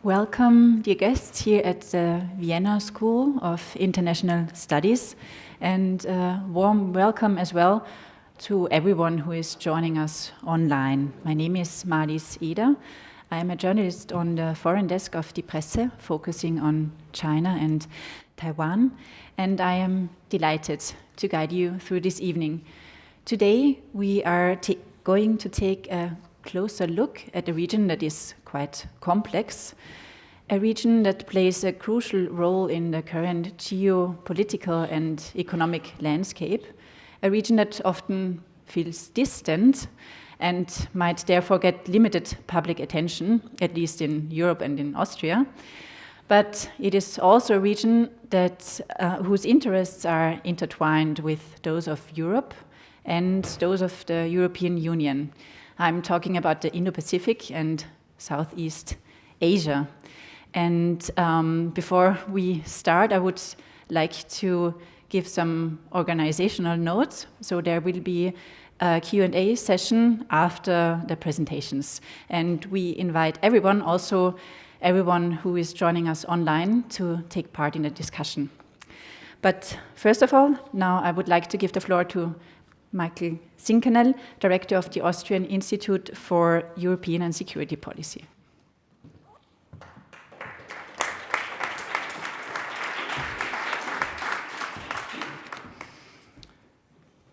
Welcome, dear guests, here at the Vienna School of International Studies, and a warm welcome as well to everyone who is joining us online. My name is Marlies Eder. I am a journalist on the foreign desk of Die Presse, focusing on China and Taiwan, and I am delighted to guide you through this evening. Today, we are going to take a closer look at a region that is quite complex, a region that plays a crucial role in the current geopolitical and economic landscape, a region that often feels distant and might therefore get limited public attention, at least in Europe and in Austria. But it is also a region that, whose interests are intertwined with those of Europe and those of the European Union. I'm talking about the Indo-Pacific and Southeast Asia. And before we start, I would like to give some organizational notes. So there will be a Q&A session after the presentations. And we invite everyone, also everyone who is joining us online, to take part in the discussion. But first of all, now I would like to give the floor to Michael Zinkanell, Director of the Austrian Institute for European and Security Policy.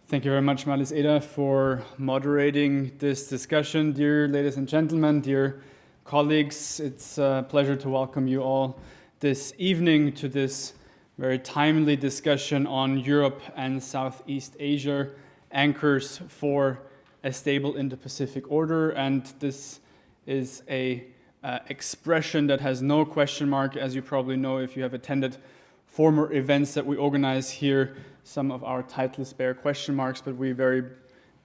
Thank you very much, Marlies Eder, for moderating this discussion. Dear ladies and gentlemen, dear colleagues, it's a pleasure to welcome you all this evening to this very timely discussion on Europe and Southeast Asia, anchors for a stable Indo-Pacific order. And this is a expression that has no question mark, as you probably know if you have attended former events that we organize here. Some of our titles bear question marks, but we very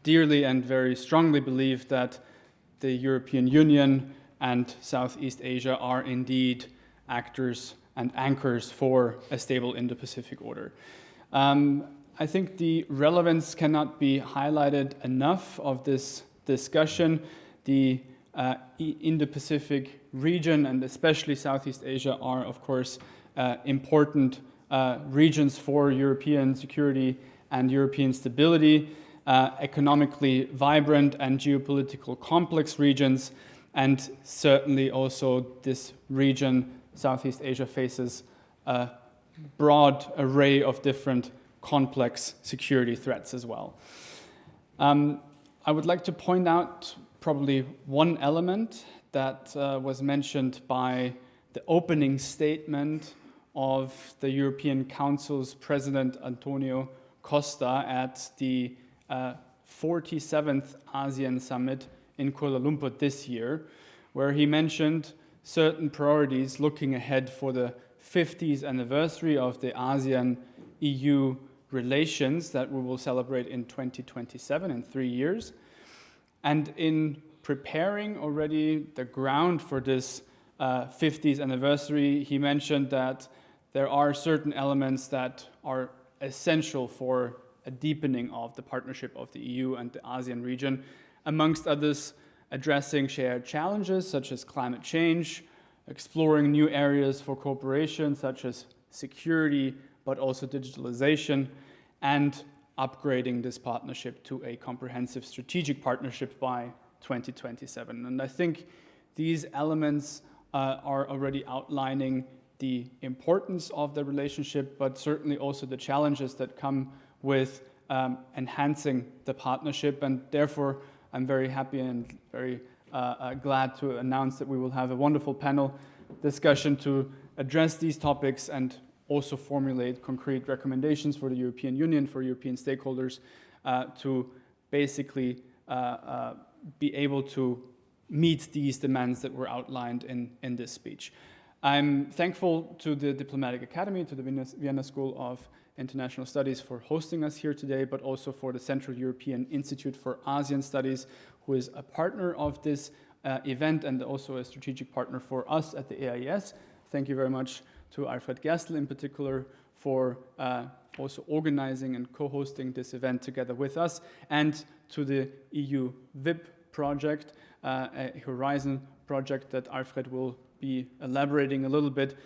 dearly and very strongly believe that the European Union and Southeast Asia are indeed actors and anchors for a stable Indo-Pacific order. I think the relevance cannot be highlighted enough of this discussion. The Indo-Pacific region and especially Southeast Asia are, of course, important regions for European security and European stability, economically vibrant and geopolitical complex regions, and certainly also this region, Southeast Asia, faces a broad array of different complex security threats as well. I would like to point out probably one element that was mentioned by the opening statement of the European Council's President Antonio Costa at the 47th ASEAN Summit in Kuala Lumpur this year, where he mentioned certain priorities looking ahead for the 50th anniversary of the ASEAN-EU relations that we will celebrate in 2027, in 3 years. And in preparing already the ground for this 50th anniversary, he mentioned that there are certain elements that are essential for a deepening of the partnership of the EU and the ASEAN region, amongst others addressing shared challenges such as climate change, exploring new areas for cooperation such as security, but also digitalization, and upgrading this partnership to a comprehensive strategic partnership by 2027. And I think these elements are already outlining the importance of the relationship, but certainly also the challenges that come with enhancing the partnership. And therefore, I'm very happy and very glad to announce that we will have a wonderful panel discussion to address these topics and also formulate concrete recommendations for the European Union, for European stakeholders, to basically be able to meet these demands that were outlined in this speech. I'm thankful to the Diplomatic Academy, to the Vienna School of International Studies for hosting us here today, but also for the Central European Institute for ASEAN Studies, who is a partner of this event and also a strategic partner for us at the AIES. Thank you very much to Alfred Gerstl in particular for also organizing and co-hosting this event together with us, and to the EU VIP project, a Horizon project that Alfred will be elaborating a little bit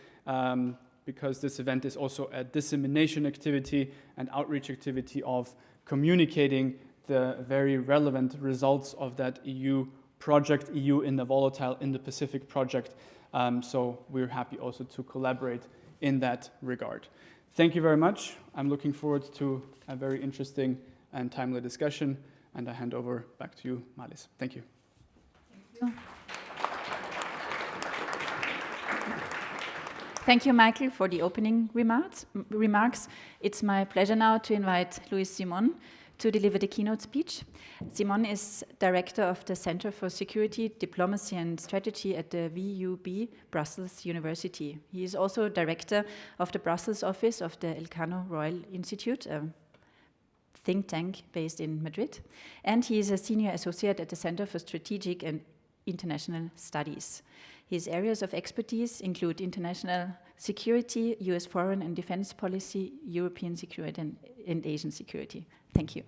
because this event is also a dissemination activity and outreach activity of communicating the very relevant results of that EU project, EU in the Volatile Indo-Pacific project. So we're happy also to collaborate in that regard. Thank you very much. I'm looking forward to a very interesting and timely discussion, and I hand over back to you, Marlies. Thank you. Thank you. Thank you, Michael, for the opening remarks. It's my pleasure now to invite Simón to deliver the keynote speech. Simón is director of the Center for Security, Diplomacy and Strategy at the VUB Brussels University. He is also director of the Brussels office of the Elcano Royal Institute, a think tank based in Madrid. And he is a senior associate at the Center for Strategic and International Studies. His areas of expertise include international security, US foreign and defense policy, European security, and Asian security. Thank you.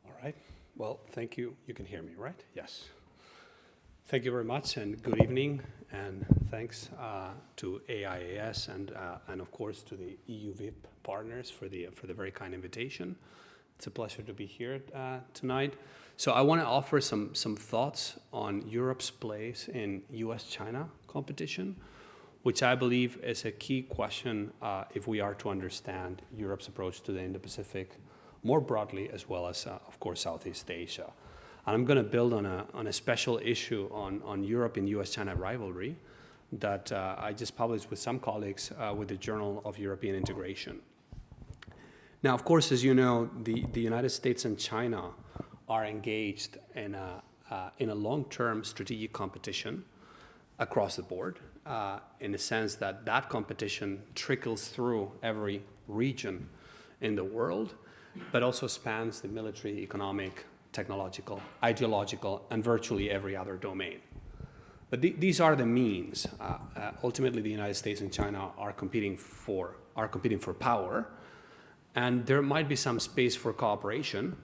All right. Well, thank you. You can hear me, right? Yes. Thank you very much, and good evening, and thanks to AIES and of course to the EU VIP partners for the very kind invitation. It's a pleasure to be here tonight. So I want to offer some thoughts on Europe's place in US-China competition, which I believe is a key question if we are to understand Europe's approach to the Indo-Pacific more broadly, as well as, of course, Southeast Asia. And I'm going to build on a special issue on Europe and US-China rivalry that I just published with some colleagues with the Journal of European Integration. Now, of course, as you know, the United States and China are engaged in a long-term strategic competition across the board, in the sense that that competition trickles through every region in the world, but also spans the military, economic, technological, ideological, and virtually every other domain. But these are the means. Ultimately, the United States and China are competing for power. And there might be some space for cooperation,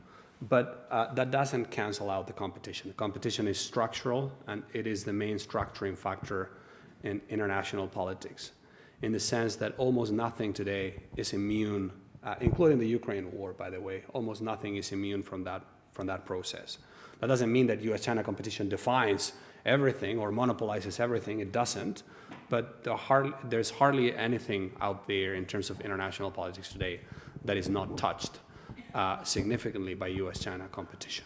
but that doesn't cancel out the competition. The competition is structural, and it is the main structuring factor in international politics, in the sense that almost nothing today is immune, including the Ukraine war, by the way. Almost nothing is immune from that process. That doesn't mean that US-China competition defines everything or monopolizes everything. It doesn't. But there's hardly anything out there in terms of international politics today that is not touched significantly by US-China competition.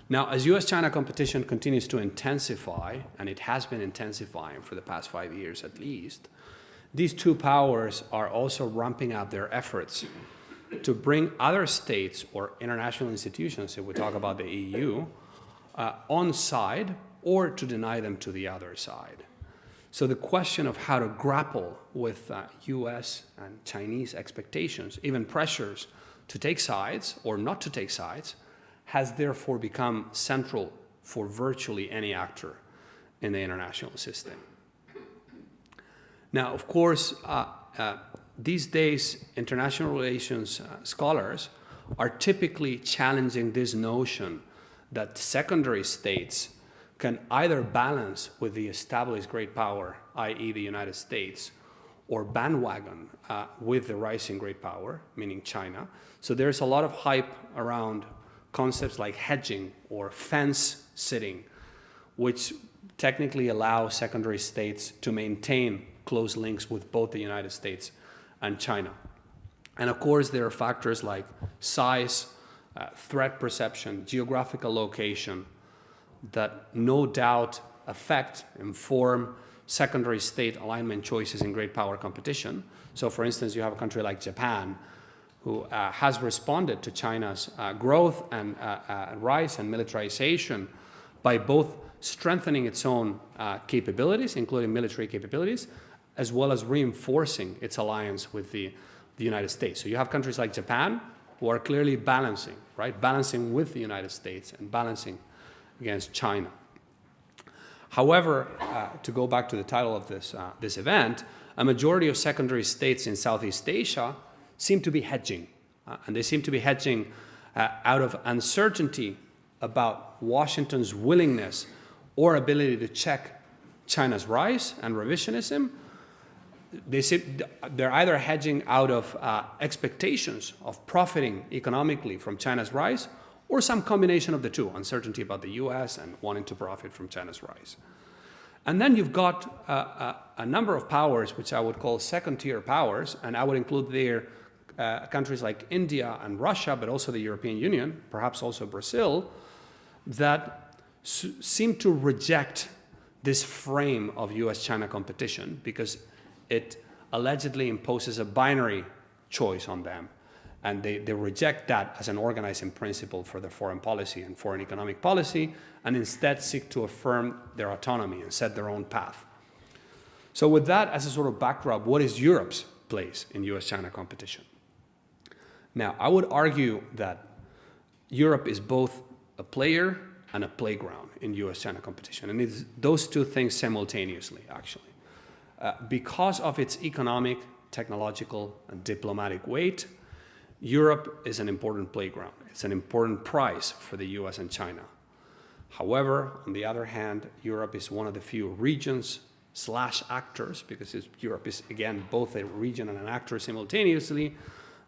Now, as US-China competition continues to intensify, and it has been intensifying for the past 5 years at least, these two powers are also ramping up their efforts to bring other states or international institutions, if we talk about the EU, on side, or to deny them to the other side. So the question of how to grapple with US and Chinese expectations, even pressures to take sides or not to take sides, has therefore become central for virtually any actor in the international system. Now, of course, these days, international relations scholars are typically challenging this notion that secondary states can either balance with the established great power, i.e. the United States, or bandwagon with the rising great power, meaning China. So there's a lot of hype around concepts like hedging or fence sitting, which technically allow secondary states to maintain close links with both the United States and China. And of course, there are factors like size, threat perception, geographical location, that no doubt inform secondary state alignment choices in great power competition. So for instance, you have a country like Japan, who has responded to China's growth and rise and militarization by both strengthening its own capabilities, including military capabilities, as well as reinforcing its alliance with the United States. So you have countries like Japan who are clearly balancing, right? Balancing with the United States and balancing against China. However, to go back to the title of this event, a majority of secondary states in Southeast Asia seem to be hedging. And they seem to be hedging out of uncertainty about Washington's willingness or ability to check China's rise and revisionism, they're either hedging out of expectations of profiting economically from China's rise, or some combination of the two, uncertainty about the US and wanting to profit from China's rise. And then you've got a number of powers, which I would call second-tier powers, and I would include there countries like India and Russia, but also the European Union, perhaps also Brazil, that seem to reject this frame of US-China competition because it allegedly imposes a binary choice on them. And they reject that as an organizing principle for their foreign policy and foreign economic policy, and instead seek to affirm their autonomy and set their own path. So with that as a sort of backdrop, what is Europe's place in US-China competition? Now, I would argue that Europe is both a player and a playground in US-China competition, and it's those two things simultaneously, actually. Because of its economic, technological, and diplomatic weight, Europe is an important playground. It's an important prize for the US and China. However, on the other hand, Europe is one of the few regions/actors, because Europe is, again, both a region and an actor simultaneously,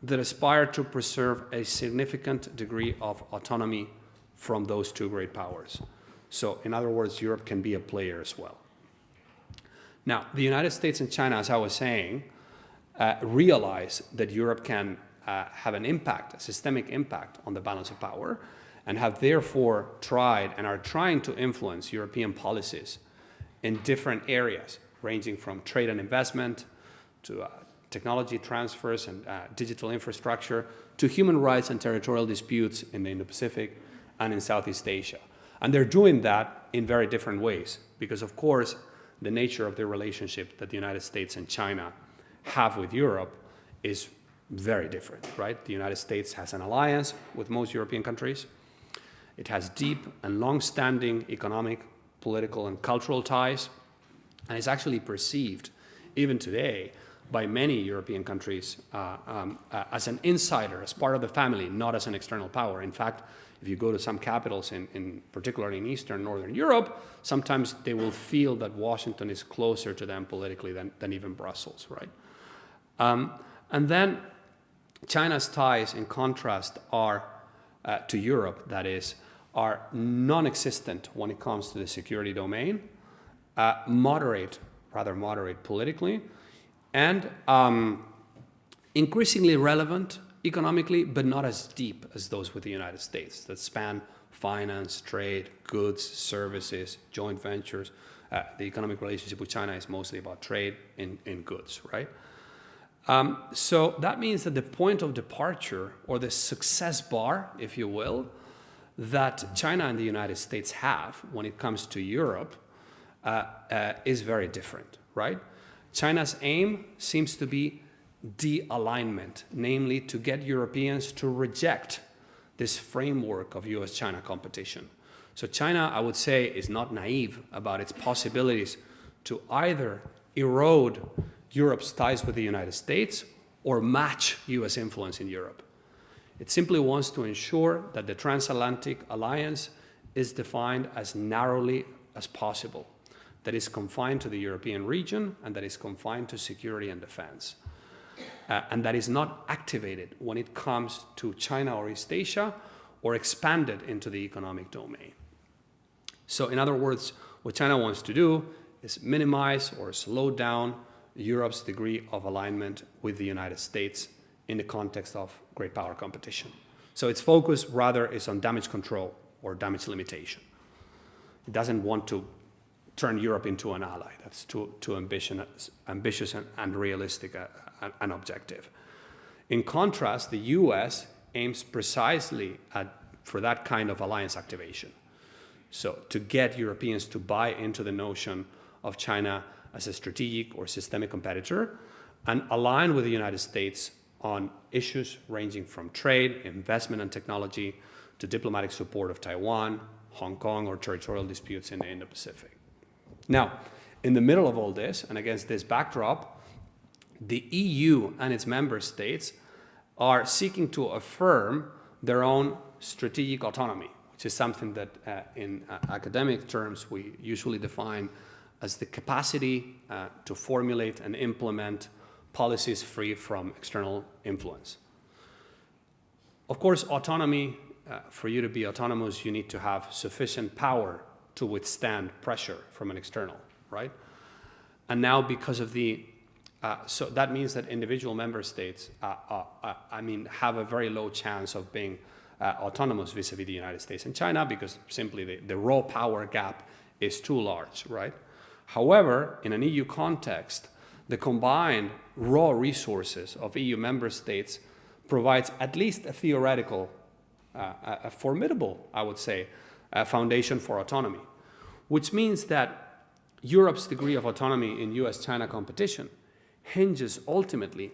that aspire to preserve a significant degree of autonomy from those two great powers. So, in other words, Europe can be a player as well. Now, the United States and China, as I was saying, realize that Europe can have an impact, a systemic impact on the balance of power, and have therefore tried and are trying to influence European policies in different areas, ranging from trade and investment to technology transfers and digital infrastructure to human rights and territorial disputes in the Indo-Pacific and in Southeast Asia. And they're doing that in very different ways because, of course, the nature of the relationship that the United States and China have with Europe is very different, right? The United States has an alliance with most European countries. It has deep and long-standing economic, political, and cultural ties, and is actually perceived, even today, by many European countries as an insider, as part of the family, not as an external power. In fact, if you go to some capitals, particularly in Eastern and Northern Europe, sometimes they will feel that Washington is closer to them politically than even Brussels, right? And then China's ties, in contrast, are to Europe, that is, are non-existent when it comes to the security domain, rather moderate politically, and increasingly relevant economically, but not as deep as those with the United States that span finance, trade, goods, services, joint ventures. The economic relationship with China is mostly about trade in goods, right? So that means that the point of departure, or the success bar, if you will, that China and the United States have when it comes to Europe is very different, right? China's aim seems to be de-alignment, namely to get Europeans to reject this framework of US-China competition. So China, I would say, is not naive about its possibilities to either erode Europe's ties with the United States or match US influence in Europe. It simply wants to ensure that the transatlantic alliance is defined as narrowly as possible, that is confined to the European region and that is confined to security and defense. And that is not activated when it comes to China or East Asia or expanded into the economic domain. So in other words, what China wants to do is minimize or slow down Europe's degree of alignment with the United States in the context of great power competition. So its focus rather is on damage control or damage limitation. It doesn't want to turn Europe into an ally. That's too ambitious and realistic an objective. In contrast, the US aims precisely for that kind of alliance activation. So to get Europeans to buy into the notion of China as a strategic or systemic competitor and align with the United States on issues ranging from trade, investment and technology to diplomatic support of Taiwan, Hong Kong, or territorial disputes in the Indo-Pacific. Now, in the middle of all this, and against this backdrop, the EU and its member states are seeking to affirm their own strategic autonomy, which is something that in academic terms we usually define as the capacity to formulate and implement policies free from external influence. Of course, autonomy, for you to be autonomous, you need to have sufficient power to withstand pressure from an external, right? And now because of the, so that means that individual member states, have a very low chance of being autonomous vis-a-vis the United States and China, because simply the raw power gap is too large, right? However, in an EU context, the combined raw resources of EU member states provides at least a theoretical, a formidable, I would say, foundation for autonomy, which means that Europe's degree of autonomy in US-China competition hinges ultimately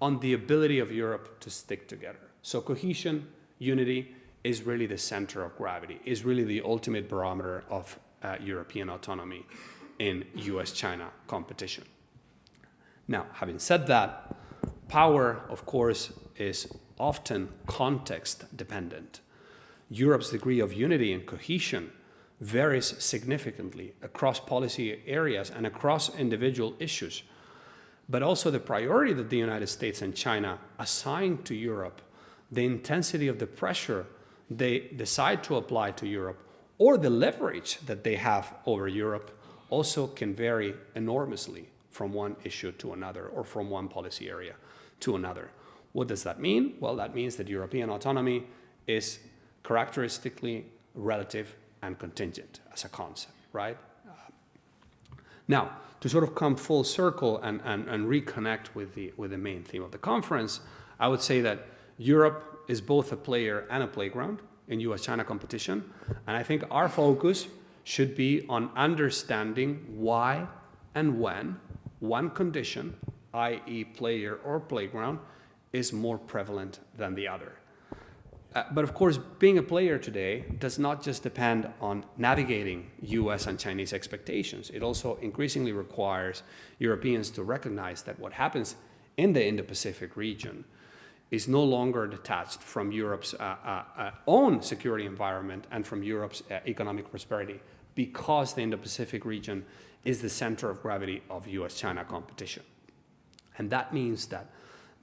on the ability of Europe to stick together. So cohesion, unity is really the center of gravity, is really the ultimate barometer of European autonomy in US-China competition. Now, having said that, power, of course, is often context dependent. Europe's degree of unity and cohesion varies significantly across policy areas and across individual issues, but also the priority that the United States and China assign to Europe, the intensity of the pressure they decide to apply to Europe, or the leverage that they have over Europe also can vary enormously from one issue to another or from one policy area to another. What does that mean? Well, that means that European autonomy is characteristically relative and contingent as a concept, right? Now, to sort of come full circle and reconnect with the main theme of the conference, I would say that Europe is both a player and a playground in US-China competition, and I think our focus should be on understanding why and when one condition, i.e. player or playground, is more prevalent than the other. But of course, being a player today does not just depend on navigating US and Chinese expectations. It also increasingly requires Europeans to recognize that what happens in the Indo-Pacific region is no longer detached from Europe's own security environment and from Europe's economic prosperity, because the Indo-Pacific region is the center of gravity of US-China competition. And that means that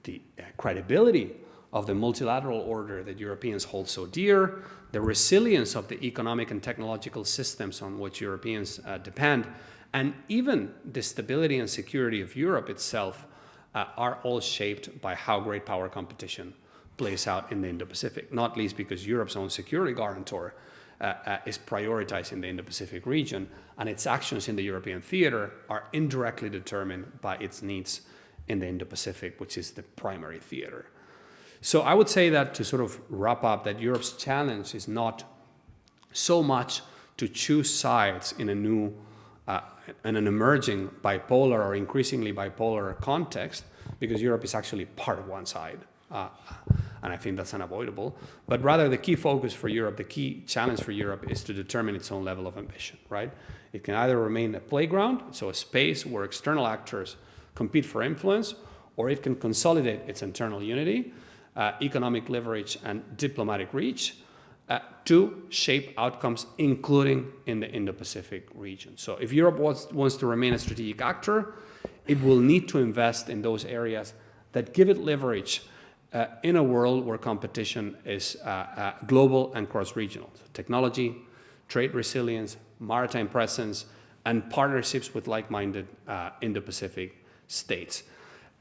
the credibility of the multilateral order that Europeans hold so dear, the resilience of the economic and technological systems on which Europeans depend, and even the stability and security of Europe itself are all shaped by how great power competition plays out in the Indo-Pacific, not least because Europe's own security guarantor is prioritizing the Indo-Pacific region, and its actions in the European theater are indirectly determined by its needs in the Indo-Pacific, which is the primary theater. So I would say that, to sort of wrap up, that Europe's challenge is not so much to choose sides in a new, in an emerging bipolar or increasingly bipolar context, because Europe is actually part of one side. And I think that's unavoidable. But rather, the key focus for Europe, the key challenge for Europe, is to determine its own level of ambition, right? It can either remain a playground, so a space where external actors compete for influence, or it can consolidate its internal unity, economic leverage, and diplomatic reach to shape outcomes, including in the Indo-Pacific region. So if Europe wants to remain a strategic actor, it will need to invest in those areas that give it leverage in a world where competition is global and cross-regional. So technology, trade resilience, maritime presence, and partnerships with like-minded Indo-Pacific states.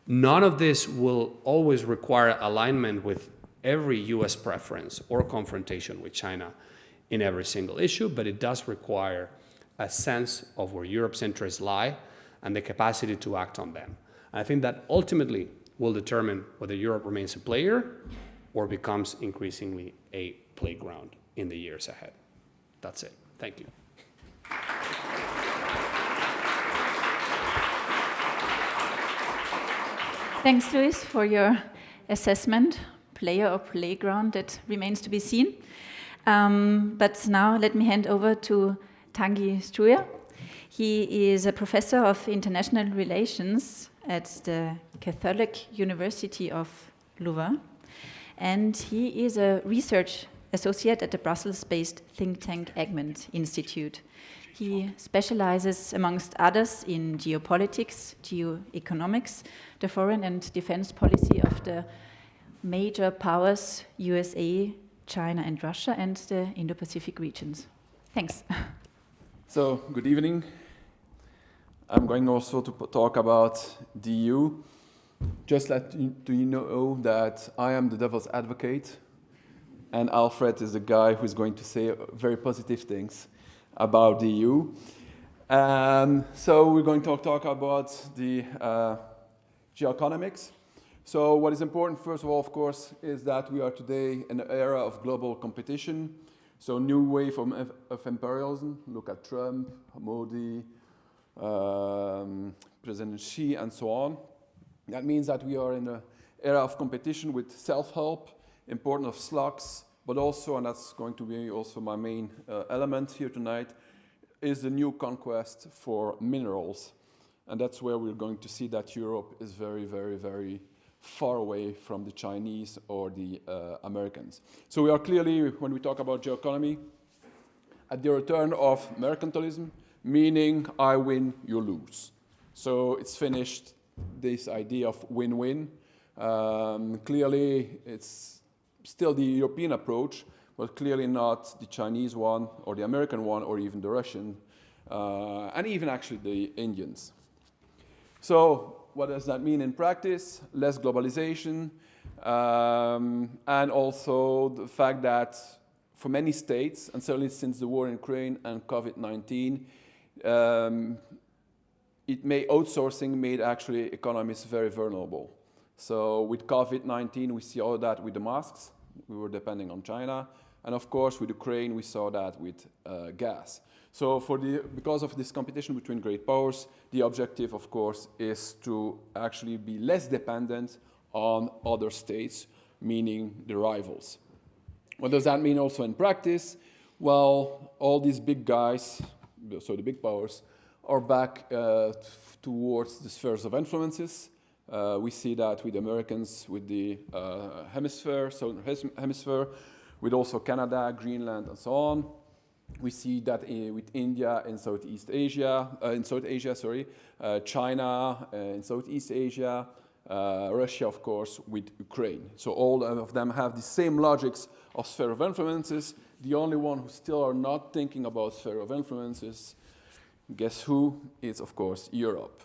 None of this will always require alignment with every US preference or confrontation with China in every single issue, but it does require a sense of where Europe's interests lie and the capacity to act on them. And I think that ultimately will determine whether Europe remains a player or becomes increasingly a playground in the years ahead. That's it. Thank you. Thanks, Luis, for your assessment. Player or playground, that remains to be seen. But now let me hand over to Tanguy Struye. He is a professor of international relations at the Catholique University of Louvain. and he is a research associate at the Brussels-based think tank Egmont Institute. He specializes, amongst others, in geopolitics, geoeconomics, the foreign and defense policy of the major powers, USA, China and Russia, and the Indo-Pacific regions. Thanks. So, good evening. I'm going also to talk about the EU. Just let you know that I am the devil's advocate, and Alfred is the guy who's going to say very positive things about the EU. So we're going to talk about the geoeconomics. So what is important, first of all, of course, is that we are today in an era of global competition. So new wave of imperialism. Look at Trump, Modi, President Xi, and so on. That means that we are in an era of competition with self-help, importance of slugs, but also, and that's going to be also my main element here tonight, is the new conquest for minerals. And that's where we're going to see that Europe is very, very, very far away from the Chinese or the Americans. So we are clearly, when we talk about geoeconomy, at the return of mercantilism, meaning I win, you lose. So it's finished, this idea of win-win. Clearly, it's still the European approach, but clearly not the Chinese one, or the American one, or even the Russian, and even actually the Indians. So what does that mean in practice? Less globalization, and also the fact that for many states, and certainly since the war in Ukraine and COVID-19, outsourcing made actually economies very vulnerable. So with COVID-19, we see all that with the masks. We were depending on China. And of course, with Ukraine, we saw that with gas. So because of this competition between great powers, the objective, of course, is to actually be less dependent on other states, meaning the rivals. What does that mean also in practice? Well, all these big guys, so the big powers, are back towards the spheres of influences. We see that with Americans, with the southern hemisphere, with also Canada, Greenland, and so on. We see that with India in Southeast Asia, China in Southeast Asia, Russia, of course, with Ukraine. So all of them have the same logics of sphere of influences. The only one who still are not thinking about sphere of influences, guess who? It's, of course, Europe.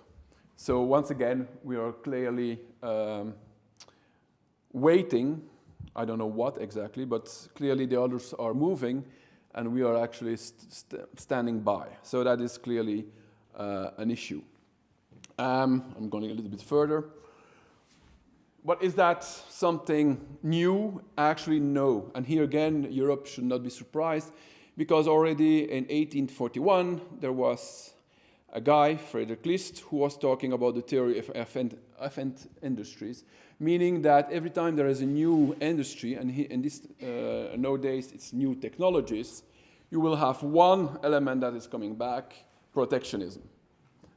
So once again, we are clearly waiting. I don't know what exactly, but clearly the others are moving, and we are actually standing by. So that is clearly an issue. I'm going a little bit further. But is that something new? Actually, no. And here again, Europe should not be surprised, because already in 1841, there was a guy, Friedrich List, who was talking about the theory of end industries, meaning that every time there is a new industry, and nowadays it's new technologies, you will have one element that is coming back, protectionism.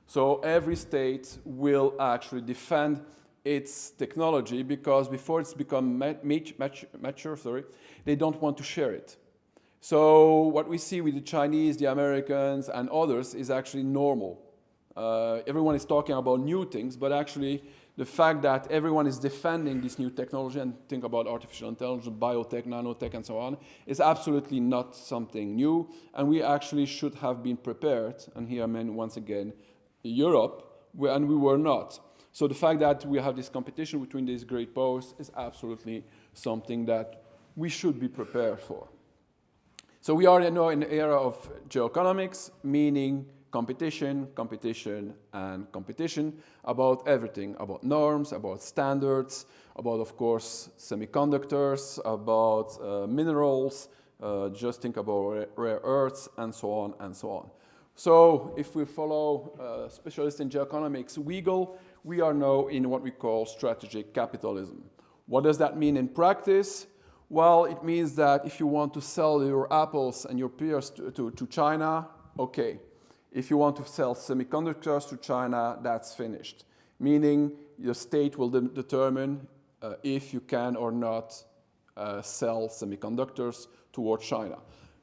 So every state will actually defend its technology, because before it's become mature, they don't want to share it. So what we see with the Chinese, the Americans, and others is actually normal. Everyone is talking about new things, but actually the fact that everyone is defending this new technology, and think about artificial intelligence, biotech, nanotech, and so on, is absolutely not something new, and we actually should have been prepared, and here I mean, once again, Europe, and we were not. So the fact that we have this competition between these great powers is absolutely something that we should be prepared for. So we are now in the era of geoeconomics, meaning competition, competition, and competition about everything, about norms, about standards, about, of course, semiconductors, about minerals, just think about rare earths, and so on and so on. So if we follow specialists in geoeconomics, Weigel, we are now in what we call strategic capitalism. What does that mean in practice? Well, it means that if you want to sell your apples and your pears to China, okay. If you want to sell semiconductors to China, that's finished. Meaning the state will determine if you can or not sell semiconductors toward China.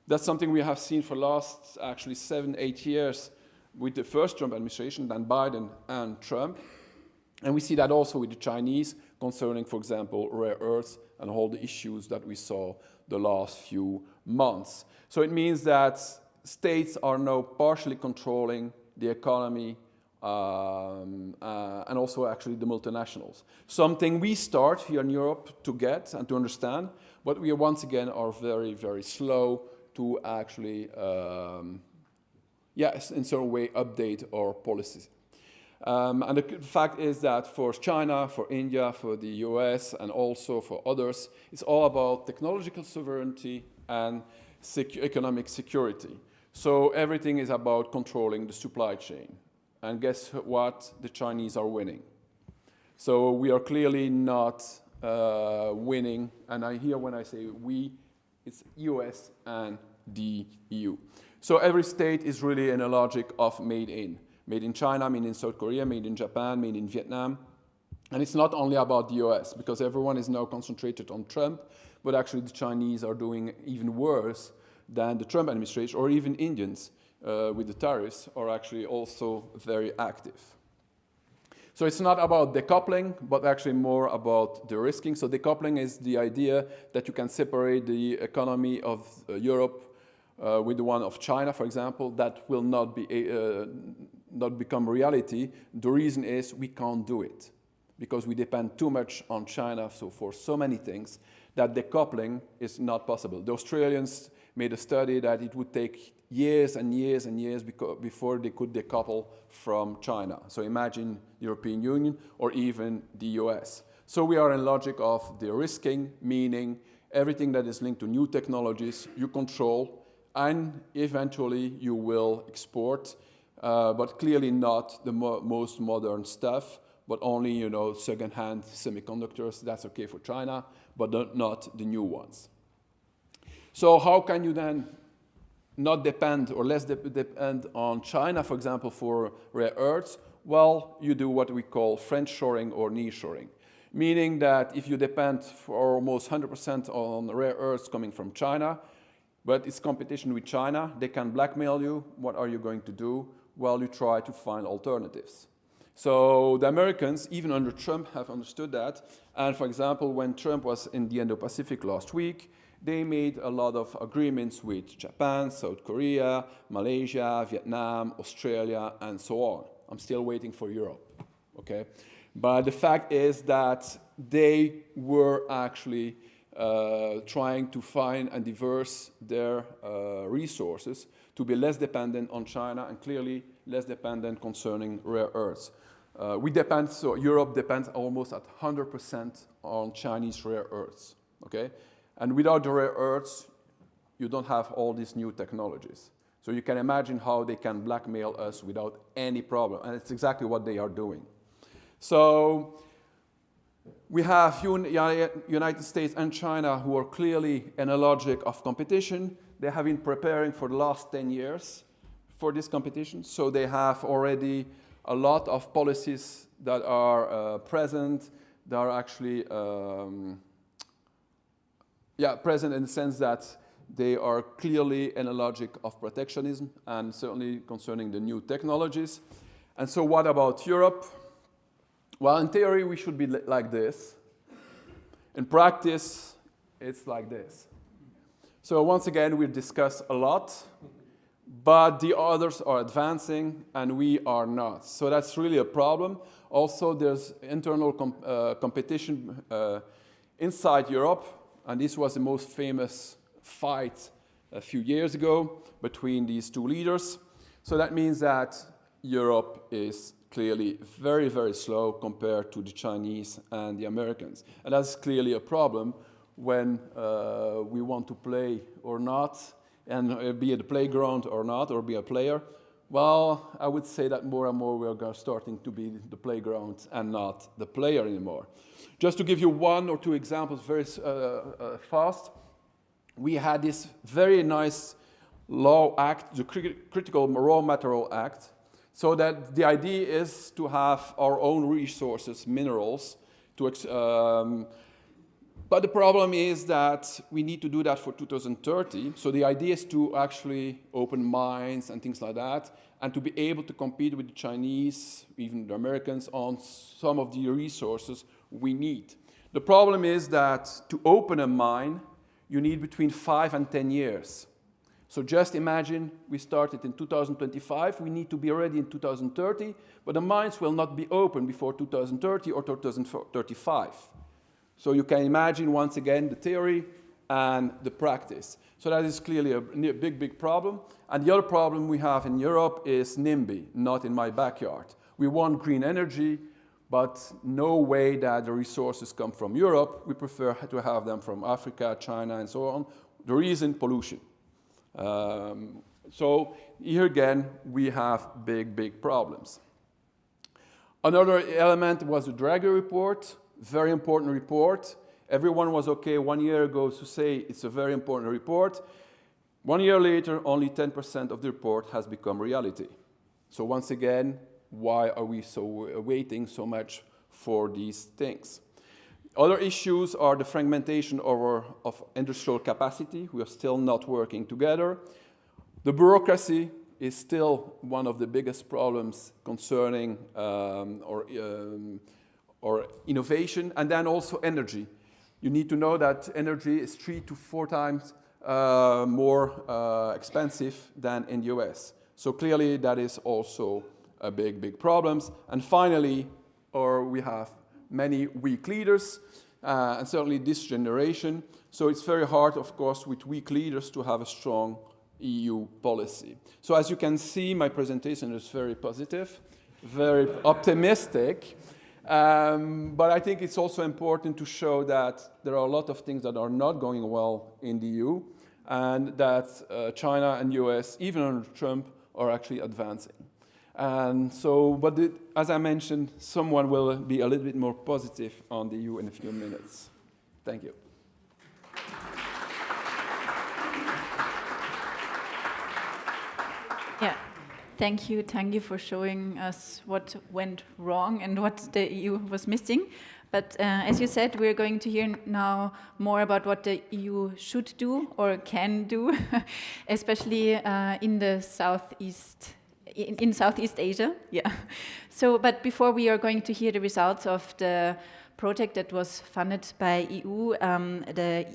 That's something we have seen for the last actually 7-8 years with the first Trump administration, then Biden and Trump. And we see that also with the Chinese concerning, for example, rare earths and all the issues that we saw the last few months. So it means that states are now partially controlling the economy and also actually the multinationals. Something we start here in Europe to get and to understand, but we once again are very, very slow to actually, in some way update our policies. And the fact is that for China, for India, for the US, and also for others, it's all about technological sovereignty and economic security. So everything is about controlling the supply chain. And guess what? The Chinese are winning. So we are clearly not winning. And when I say we, it's US and the EU. So every state is really in a logic of made in. Made in China, made in South Korea, made in Japan, made in Vietnam. And it's not only about the US, because everyone is now concentrated on Trump, but actually the Chinese are doing even worse than the Trump administration, or even Indians with the tariffs are actually also very active. So it's not about decoupling, but actually more about de-risking. So decoupling is the idea that you can separate the economy of Europe with the one of China, for example. That will not become reality. The reason is we can't do it because we depend too much on China for so many things that decoupling is not possible. The Australians made a study that it would take years and years and years before they could decouple from China. So imagine the European Union or even the US. So we are in logic of de-risking, meaning everything that is linked to new technologies you control, and eventually you will export, but clearly not the most modern stuff, but only second-hand semiconductors. That's okay for China, but not the new ones. So how can you then not depend or less depend on China, for example, for rare earths? Well, you do what we call friend-shoring or nearshoring, meaning that if you depend for almost 100% on rare earths coming from China, but it's competition with China, they can blackmail you. What are you going to do? Well, you try to find alternatives. So the Americans, even under Trump, have understood that. And for example, when Trump was in the Indo-Pacific last week, they made a lot of agreements with Japan, South Korea, Malaysia, Vietnam, Australia, and so on. I'm still waiting for Europe, okay? But the fact is that they were actually trying to find and diverse their resources to be less dependent on China and clearly less dependent concerning rare earths. So Europe depends almost at 100% on Chinese rare earths, okay? And without the rare earths, you don't have all these new technologies. So you can imagine how they can blackmail us without any problem. And it's exactly what they are doing. So we have United States and China who are clearly in a logic of competition. They have been preparing for the last 10 years for this competition. So they have already a lot of policies that are present. They are actually present in the sense that they are clearly in a logic of protectionism and certainly concerning the new technologies. And so what about Europe? Well, in theory, we should be like this. In practice, it's like this. So once again, we discuss a lot, but the others are advancing and we are not. So that's really a problem. Also, there's internal competition inside Europe, and this was the most famous fight a few years ago between these two leaders. So that means that Europe is clearly very, very slow compared to the Chinese and the Americans. And that's clearly a problem when we want to play or not, and be at the playground or not, or be a player. Well, I would say that more and more we are starting to be the playground and not the player anymore. Just to give you one or two examples very fast, we had this very nice law act, the Critical Raw Material Act, so that the idea is to have our own resources, minerals, But the problem is that we need to do that for 2030. So the idea is to actually open mines and things like that, and to be able to compete with the Chinese, even the Americans, on some of the resources we need. The problem is that to open a mine, you need between 5 and 10 years. So just imagine we started in 2025, we need to be ready in 2030, but the mines will not be open before 2030 or 2035. So you can imagine, once again, the theory and the practice. So that is clearly a big, big problem. And the other problem we have in Europe is NIMBY, not in my backyard. We want green energy, but no way that the resources come from Europe. We prefer to have them from Africa, China, and so on. The reason, pollution. So here again, we have big, big problems. Another element was the Draghi report. Very important report. Everyone was okay 1 year ago to say it's a very important report. 1 year later, only 10% of the report has become reality. So once again, why are we waiting so much for these things? Other issues are the fragmentation of industrial capacity. We are still not working together. The bureaucracy is still one of the biggest problems concerning or innovation, and then also energy. You need to know that energy is 3 to 4 times more expensive than in the US. So clearly that is also a big, big problem. And finally, we have many weak leaders, and certainly this generation. So it's very hard, of course, with weak leaders to have a strong EU policy. So as you can see, my presentation is very positive, very optimistic. But I think it's also important to show that there are a lot of things that are not going well in the EU, and that China and US, even under Trump, are actually advancing. And so, but as I mentioned, someone will be a little bit more positive on the EU in a few minutes. Thank you. Yeah. Thank you, Tanguy, for showing us what went wrong and what the EU was missing. But as you said, we're going to hear now more about what the EU should do or can do, especially in the Southeast, in Southeast Asia. Yeah. So, but before we are going to hear the results of the project that was funded by EU, the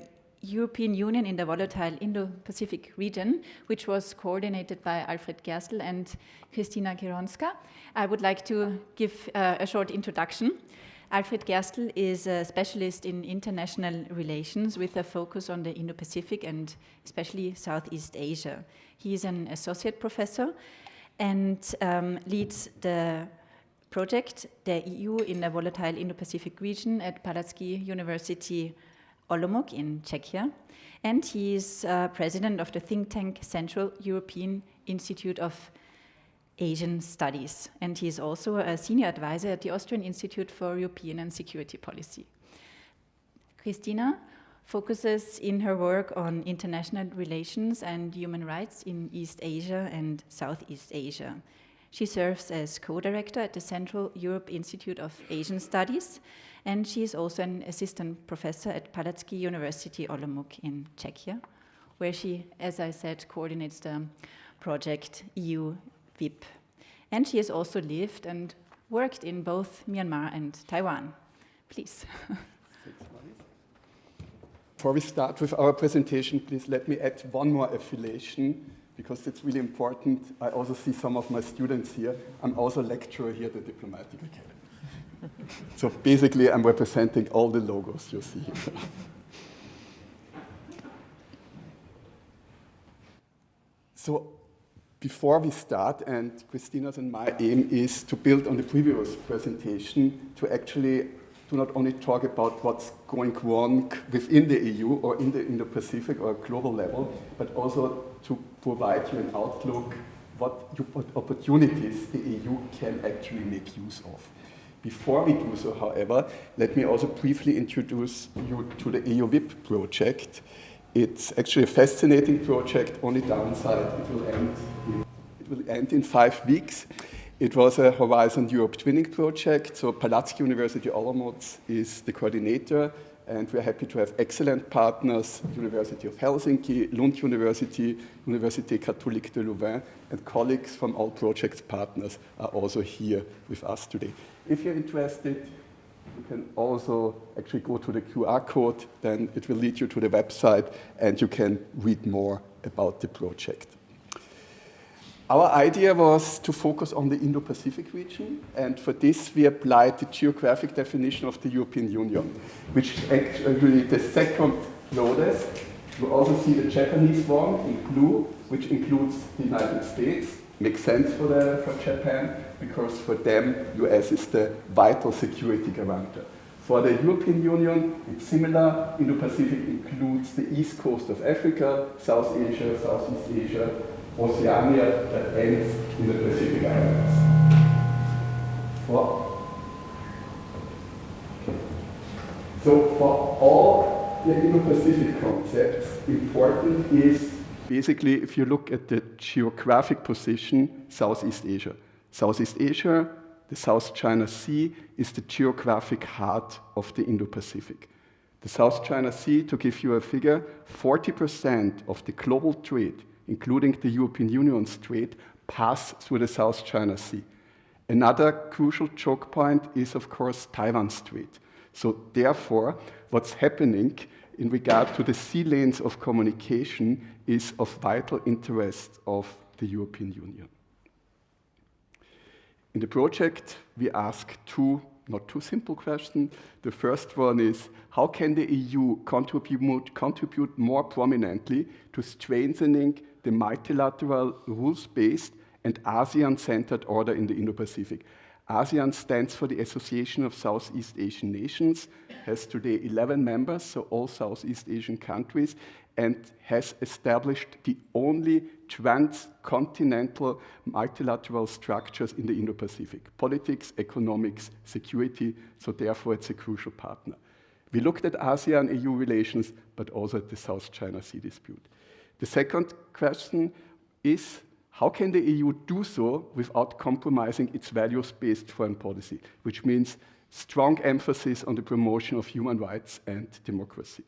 European Union in the Volatile Indo-Pacific region, which was coordinated by Alfred Gerstl and Krystyna Kieronska. I would like to give a short introduction. Alfred Gerstl is a specialist in international relations with a focus on the Indo-Pacific and especially Southeast Asia. He is an associate professor and leads the project, the EU in the Volatile Indo-Pacific region at Palacký University Olomouc in Czechia, and he is president of the think tank Central European Institute of Asian Studies, and he is also a senior advisor at the Austrian Institute for European and Security Policy. Krystyna focuses in her work on international relations and human rights in East Asia and Southeast Asia. She serves as co-director at the Central Europe Institute of Asian Studies, and she is also an assistant professor at Palacký University Olomouc in Czechia, where she, as I said, coordinates the project EU VIP. And she has also lived and worked in both Myanmar and Taiwan. Please. Before we start with our presentation, please let me add one more affiliation, because it's really important. I also see some of my students here. I'm also a lecturer here at the Diplomatic Academy. So basically, I'm representing all the logos you see here. So before we start, and Krystyna's and my aim is to build on the previous presentation to actually to not only talk about what's going wrong within the EU or in the Indo-Pacific or global level, but also to provide you an outlook what opportunities the EU can actually make use of. Before we do so, however, let me also briefly introduce you to the EU VIP project. It's actually a fascinating project. Only downside, it will end in 5 weeks. It was a Horizon Europe twinning project. So Palacký University Olomouc is the coordinator, And we're happy to have excellent partners, University of Helsinki, Lund University, Université Catholique de Louvain, and colleagues from all project partners are also here with us today. If you're interested, you can also actually go to the QR code, then it will lead you to the website and you can read more about the project. Our idea was to focus on the Indo-Pacific region, and for this we applied the geographic definition of the European Union, which is actually the second broadest. You also see the Japanese one in blue, which includes the United States. Makes sense for Japan, because for them, US is the vital security guarantor. For the European Union, it's similar. Indo-Pacific includes the east coast of Africa, South Asia, Southeast Asia, Oceania, that ends in the Pacific Islands. So for all the Indo-Pacific concepts, important is basically, if you look at the geographic position, Southeast Asia. Southeast Asia, the South China Sea, is the geographic heart of the Indo-Pacific. The South China Sea, to give you a figure, 40% of the global trade, including the European Union's trade, pass through the South China Sea. Another crucial choke point is, of course, Taiwan Strait. So therefore, what's happening in regard to the sea lanes of communication is of vital interest of the European Union. In the project, we ask two, not too simple questions. The first one is, how can the EU contribute more prominently to strengthening the multilateral, rules-based and ASEAN-centered order in the Indo-Pacific? ASEAN stands for the Association of Southeast Asian Nations, has today 11 members, so all Southeast Asian countries, and has established the only transcontinental multilateral structures in the Indo-Pacific: politics, economics, security, so therefore it's a crucial partner. We looked at ASEAN-EU relations, but also at the South China Sea dispute. The second question is, how can the EU do so without compromising its values-based foreign policy, which means strong emphasis on the promotion of human rights and democracy?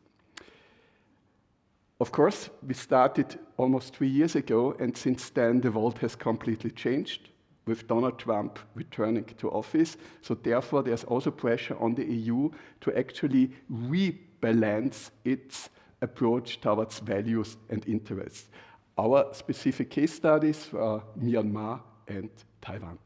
Of course, we started almost 3 years ago, and since then the world has completely changed with Donald Trump returning to office. So therefore, there's also pressure on the EU to actually rebalance its approach towards values and interests. Our specific case studies are Myanmar and Taiwan.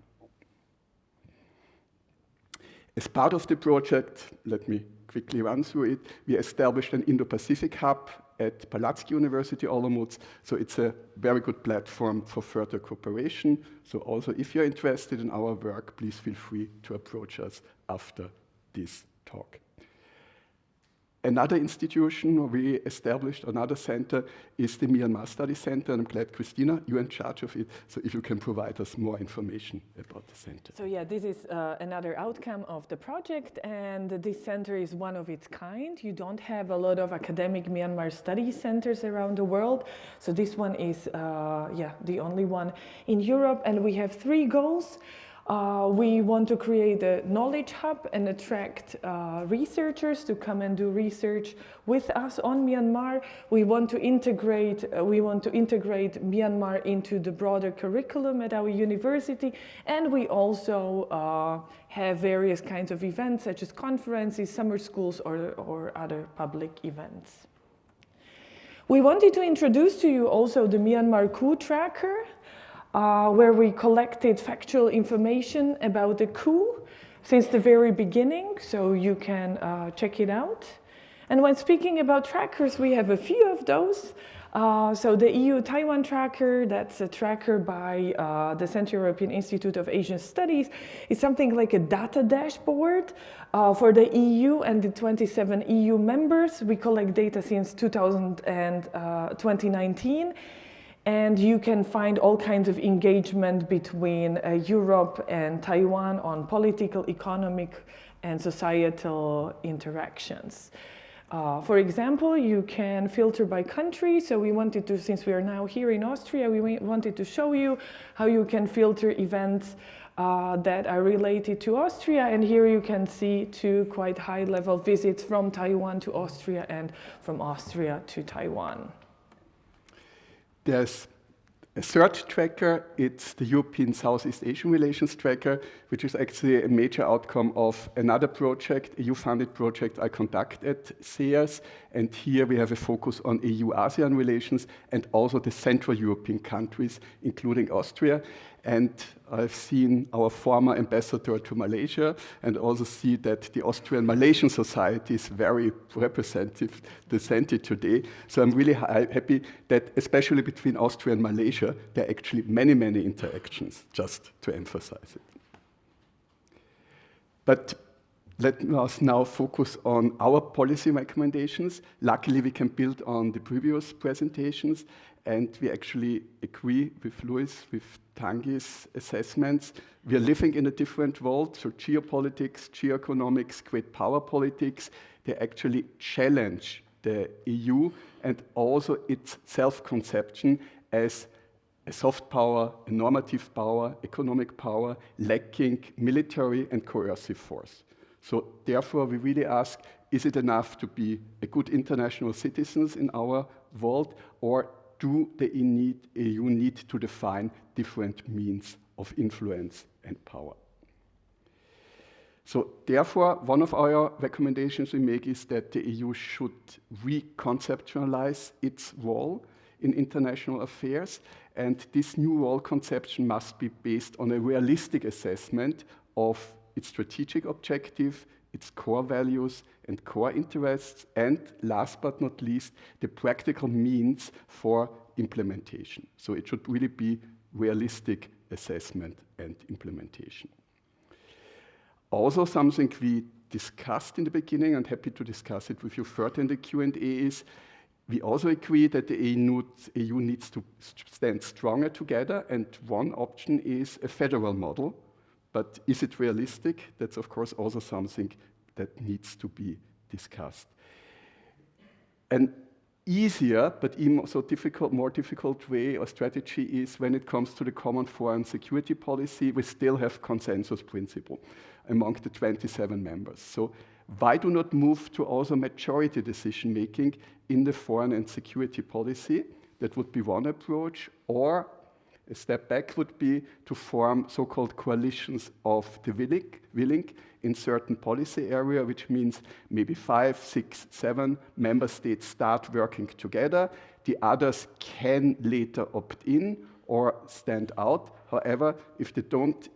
As part of the project, let me quickly run through it, we established an Indo-Pacific hub at Palacký University, Olomouc, so it's a very good platform for further cooperation. So also, if you're interested in our work, please feel free to approach us after this talk. Another institution we established, another center, is the Myanmar Study Center, and I'm glad, Christina, you're in charge of it, so if you can provide us more information about the center. So yeah, this is another outcome of the project, and this center is one of its kind. You don't have a lot of academic Myanmar study centers around the world, so this one is the only one in Europe, and we have 3 goals. We want to create a knowledge hub and attract researchers to come and do research with us on Myanmar. We want to integrate Myanmar into the broader curriculum at our university, and we also have various kinds of events such as conferences, summer schools, or other public events. We wanted to introduce to you also the Myanmar coup tracker, where we collected factual information about the coup since the very beginning, so you can check it out. And when speaking about trackers, we have a few of those. So the EU Taiwan tracker, that's a tracker by the Central European Institute of Asian Studies, is something like a data dashboard for the EU and the 27 EU members. We collect data since 2019. And you can find all kinds of engagement between Europe and Taiwan on political, economic, and societal interactions. For example, you can filter by country. So we wanted to, since we are now here in Austria, we wanted to show you how you can filter events that are related to Austria. And here you can see 2 quite high-level visits from Taiwan to Austria and from Austria to Taiwan. There's a third tracker. It's the European Southeast Asian Relations Tracker, which is actually a major outcome of another project, a EU-funded project I conduct at CEIAS. And here we have a focus on EU-ASEAN relations and also the Central European countries, including Austria. And I've seen our former ambassador to Malaysia and also see that the Austrian-Malaysian society is very represented today. So I'm really happy that, especially between Austria and Malaysia, there are actually many, many interactions, just to emphasize it. But let us now focus on our policy recommendations. Luckily, we can build on the previous presentations, and we actually agree with Louis, with Tanguy's assessments. We are living in a different world, so geopolitics, geoeconomics, great power politics, they actually challenge the EU and also its self-conception as a soft power, a normative power, economic power, lacking military and coercive force. So therefore, we really ask, is it enough to be a good international citizens in our world, or do the EU need to define different means of influence and power? So therefore, one of our recommendations we make is that the EU should reconceptualize its role in international affairs, and this new role conception must be based on a realistic assessment of its strategic objective, its core values and core interests, and last but not least, the practical means for implementation. So it should really be realistic assessment and implementation. Also, something we discussed in the beginning, and happy to discuss it with you further in the Q&A, is we also agree that the EU needs to stand stronger together, and one option is a federal model. But is it realistic? That's, of course, also something that needs to be discussed. An easier, but even also more difficult way or strategy is when it comes to the common foreign security policy, we still have consensus principle among the 27 members. So why do not move to also majority decision-making in the foreign and security policy? That would be one approach. Or a step back would be to form so-called coalitions of the willing in certain policy area, which means maybe 5, 6, 7 member states start working together. The others can later opt in or stand out. However, if they don't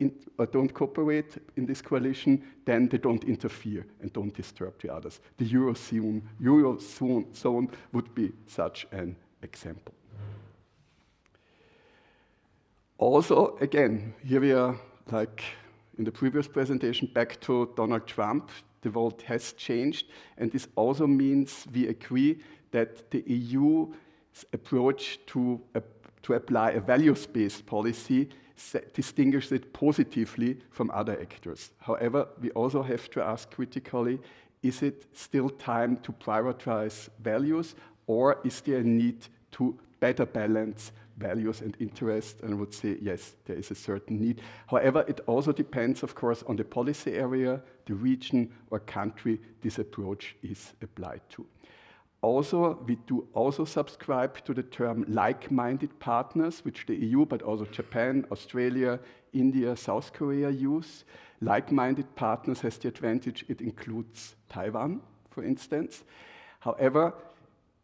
cooperate in this coalition, then they don't interfere and don't disturb the others. The Eurozone would be such an example. Also, again, here we are, like in the previous presentation, back to Donald Trump. The world has changed, and this also means we agree that the EU's approach to apply a values-based policy distinguishes it positively from other actors. However, we also have to ask critically, is it still time to prioritize values, or is there a need to better balance values and interests? And I would say, yes, there is a certain need. However, it also depends, of course, on the policy area, the region or country this approach is applied to. Also, we do also subscribe to the term like-minded partners, which the EU, but also Japan, Australia, India, South Korea use. Like-minded partners has the advantage it includes Taiwan, for instance. However,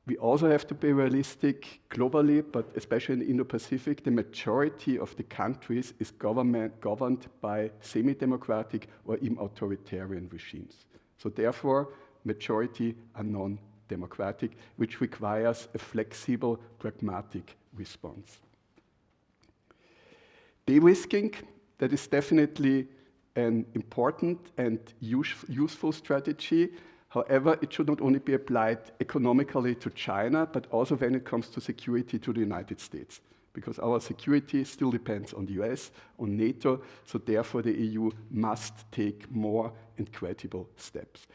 we also have to be realistic globally, but especially in the Indo-Pacific, the majority of the countries is governed by semi-democratic or even authoritarian regimes. So therefore, majority are non-democratic, which requires a flexible, pragmatic response. De-risking, that is definitely an important and useful strategy. However, it should not only be applied economically to China, but also when it comes to security to the United States, because our security still depends on the US, on NATO, so therefore the EU must take more and credible steps.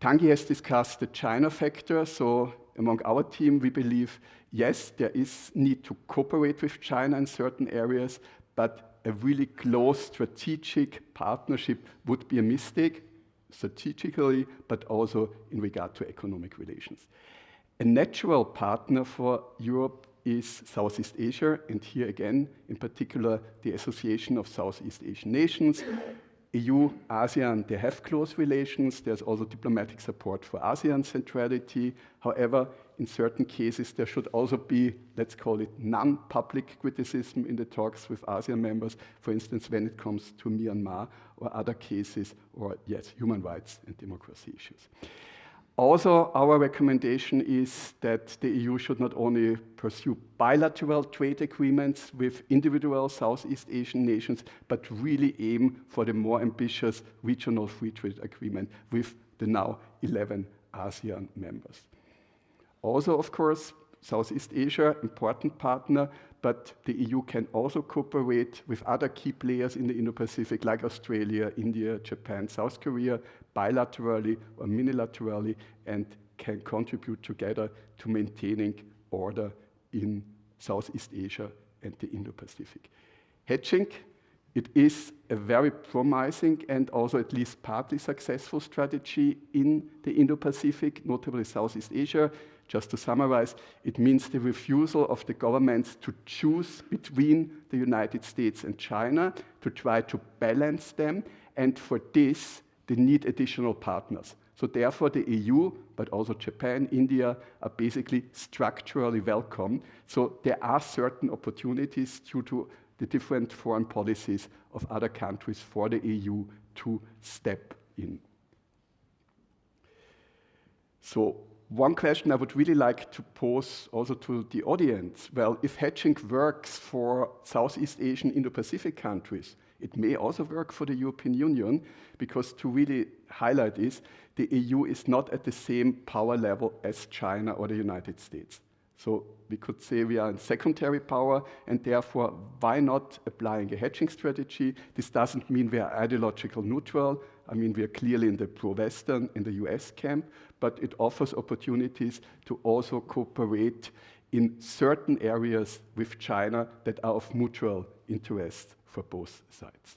Tanguy has discussed the China factor, so among our team we believe, yes, there is need to cooperate with China in certain areas, but a really close strategic partnership would be a mistake, strategically, but also in regard to economic relations. A natural partner for Europe is Southeast Asia, and here again, in particular, the Association of Southeast Asian Nations. EU, ASEAN, they have close relations. There's also diplomatic support for ASEAN centrality. However, in certain cases, there should also be, let's call it, non-public criticism in the talks with ASEAN members, for instance, when it comes to Myanmar or other cases, or yes, human rights and democracy issues. Also, our recommendation is that the EU should not only pursue bilateral trade agreements with individual Southeast Asian nations, but really aim for the more ambitious regional free trade agreement with the now 11 ASEAN members. Also, of course, Southeast Asia, important partner, but the EU can also cooperate with other key players in the Indo-Pacific, like Australia, India, Japan, South Korea, bilaterally or unilaterally, and can contribute together to maintaining order in Southeast Asia and the Indo-Pacific. Hedging, it is a very promising and also at least partly successful strategy in the Indo-Pacific, notably Southeast Asia. Just to summarize, it means the refusal of the governments to choose between the United States and China, to try to balance them, and for this, they need additional partners. So therefore, the EU, but also Japan, India, are basically structurally welcome. So there are certain opportunities due to the different foreign policies of other countries for the EU to step in. So one question I would really like to pose also to the audience, well, if hedging works for Southeast Asian, Indo-Pacific countries, it may also work for the European Union, because to really highlight this, the EU is not at the same power level as China or the United States. So we could say we are in secondary power, and therefore, why not applying a hedging strategy? This doesn't mean we are ideological neutral. I mean, we are clearly in the pro-Western, in the US camp, but it offers opportunities to also cooperate in certain areas with China that are of mutual interest for both sides.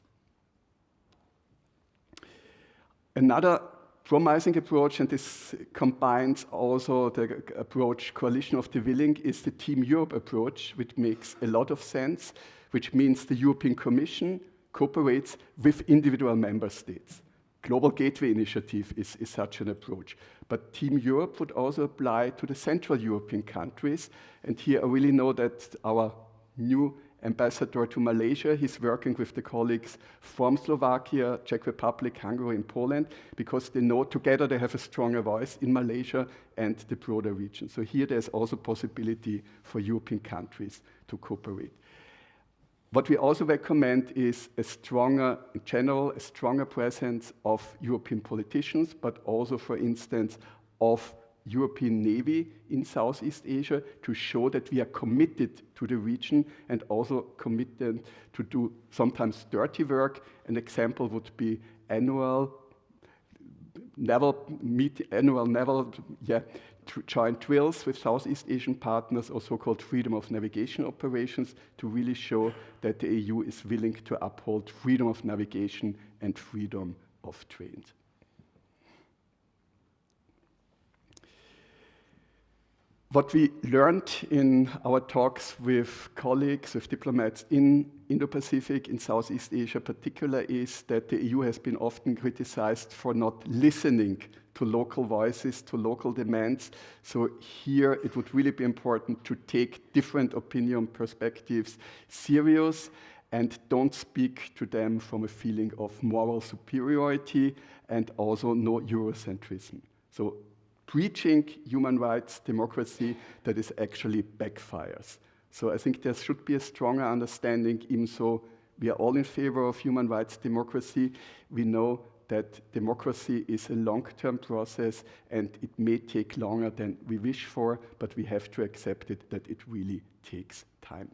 Another promising approach, and this combines also the approach Coalition of the Willing, is the Team Europe approach, which makes a lot of sense, which means the European Commission cooperates with individual member states. Global Gateway Initiative is such an approach. But Team Europe would also apply to the Central European countries. And here I really know that our new ambassador to Malaysia, he's working with the colleagues from Slovakia, Czech Republic, Hungary, and Poland, because they know together they have a stronger voice in Malaysia and the broader region. So here there's also possibility for European countries to cooperate. What we also recommend is a stronger, in general, a stronger presence of European politicians, but also, for instance, of European Navy in Southeast Asia, to show that we are committed to the region and also committed to do sometimes dirty work. An example would be annual naval joint drills with Southeast Asian partners, or so-called freedom of navigation operations, to really show that the EU is willing to uphold freedom of navigation and freedom of trade. What we learned in our talks with colleagues, with diplomats in Indo-Pacific, in Southeast Asia particularly, is that the EU has been often criticized for not listening to local voices, to local demands. So here it would really be important to take different opinion perspectives serious and don't speak to them from a feeling of moral superiority and also no Eurocentrism. So preaching human rights, democracy, that is actually backfires. So I think there should be a stronger understanding, even so we are all in favor of human rights, democracy. We know that democracy is a long-term process and it may take longer than we wish for, but we have to accept it, that it really takes time.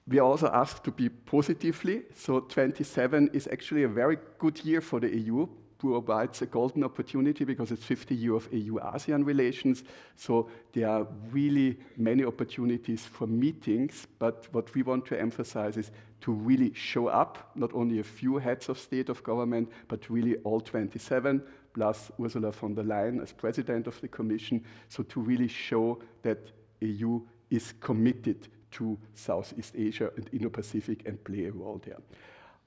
We are also asked to be positively, so 27 is actually a very good year for the EU. provides a golden opportunity because it's 50 years of EU-ASEAN relations. So there are really many opportunities for meetings. But what we want to emphasize is to really show up, not only a few heads of state of government, but really all 27, plus Ursula von der Leyen as president of the Commission. So to really show that EU is committed to Southeast Asia and Indo-Pacific and play a role there.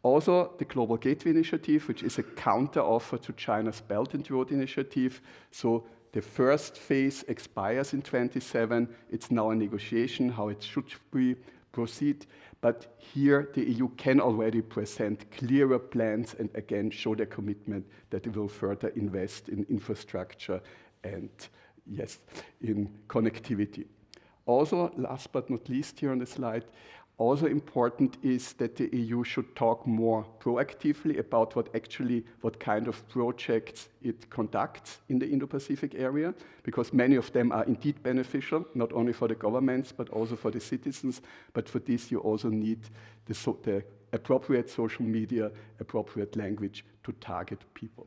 Also, the Global Gateway Initiative, which is a counter-offer to China's Belt and Road Initiative. So the first phase expires in 27. It's now a negotiation, how it should be proceed. But here, the EU can already present clearer plans and again show their commitment that it will further invest in infrastructure and, yes, in connectivity. Also, last but not least here on the slide, also important is that the EU should talk more proactively about what kind of projects it conducts in the Indo-Pacific area, because many of them are indeed beneficial, not only for the governments, but also for the citizens. But for this, you also need the appropriate social media, appropriate language to target people.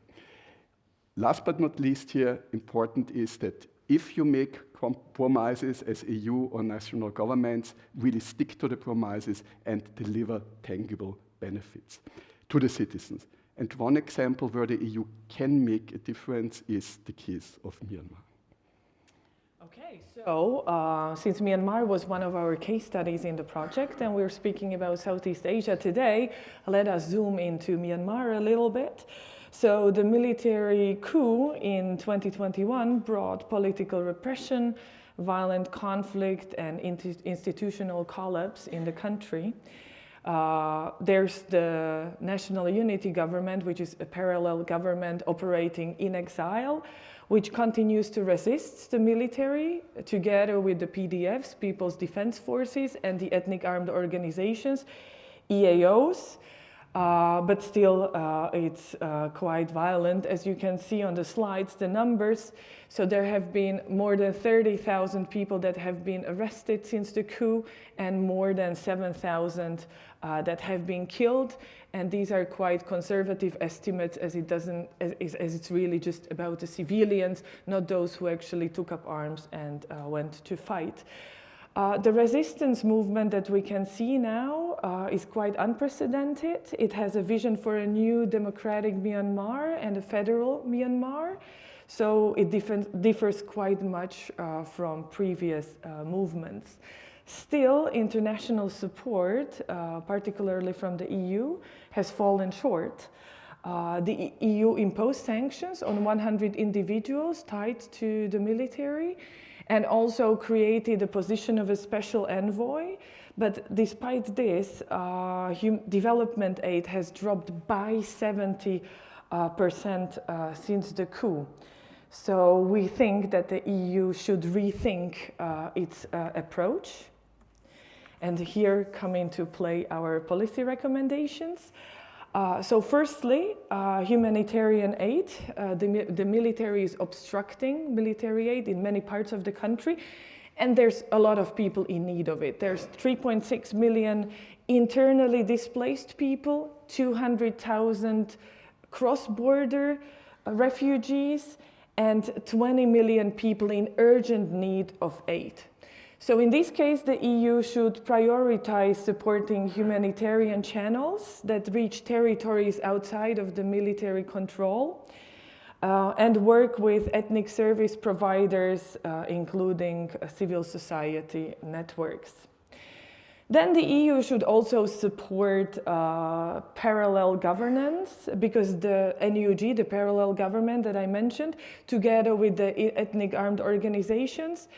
Last but not least here, important is that if you make compromises as EU or national governments, really stick to the promises and deliver tangible benefits to the citizens. And one example where the EU can make a difference is the case of Myanmar. Okay, so since Myanmar was one of our case studies in the project and we're speaking about Southeast Asia today, let us zoom into Myanmar a little bit. So the military coup in 2021 brought political repression, violent conflict, and institutional collapse in the country. There's the National Unity Government, which is a parallel government operating in exile, which continues to resist the military together with the PDFs, People's Defense Forces, and the ethnic armed organizations, EAOs. But still, it's quite violent. As you can see on the slides, the numbers. So there have been more than 30,000 people that have been arrested since the coup, and more than 7,000 that have been killed. And these are quite conservative estimates, as it's really just about the civilians, not those who actually took up arms and went to fight. The resistance movement that we can see now is quite unprecedented. It has a vision for a new democratic Myanmar and a federal Myanmar. So it differs quite much from previous movements. Still, international support, particularly from the EU, has fallen short. The EU imposed sanctions on 100 individuals tied to the military, and also created a position of a special envoy. But despite this, development aid has dropped by 70% since the coup. So we think that the EU should rethink its approach. And here come into play our policy recommendations. So firstly, humanitarian aid. The military is obstructing military aid in many parts of the country, and there's a lot of people in need of it. There's 3.6 million internally displaced people, 200,000 cross-border refugees, and 20 million people in urgent need of aid. So in this case, the EU should prioritize supporting humanitarian channels that reach territories outside of the military control, and work with ethnic service providers, including civil society networks. Then the EU should also support parallel governance, because the NUG, the parallel government that I mentioned, together with the ethnic armed organizations,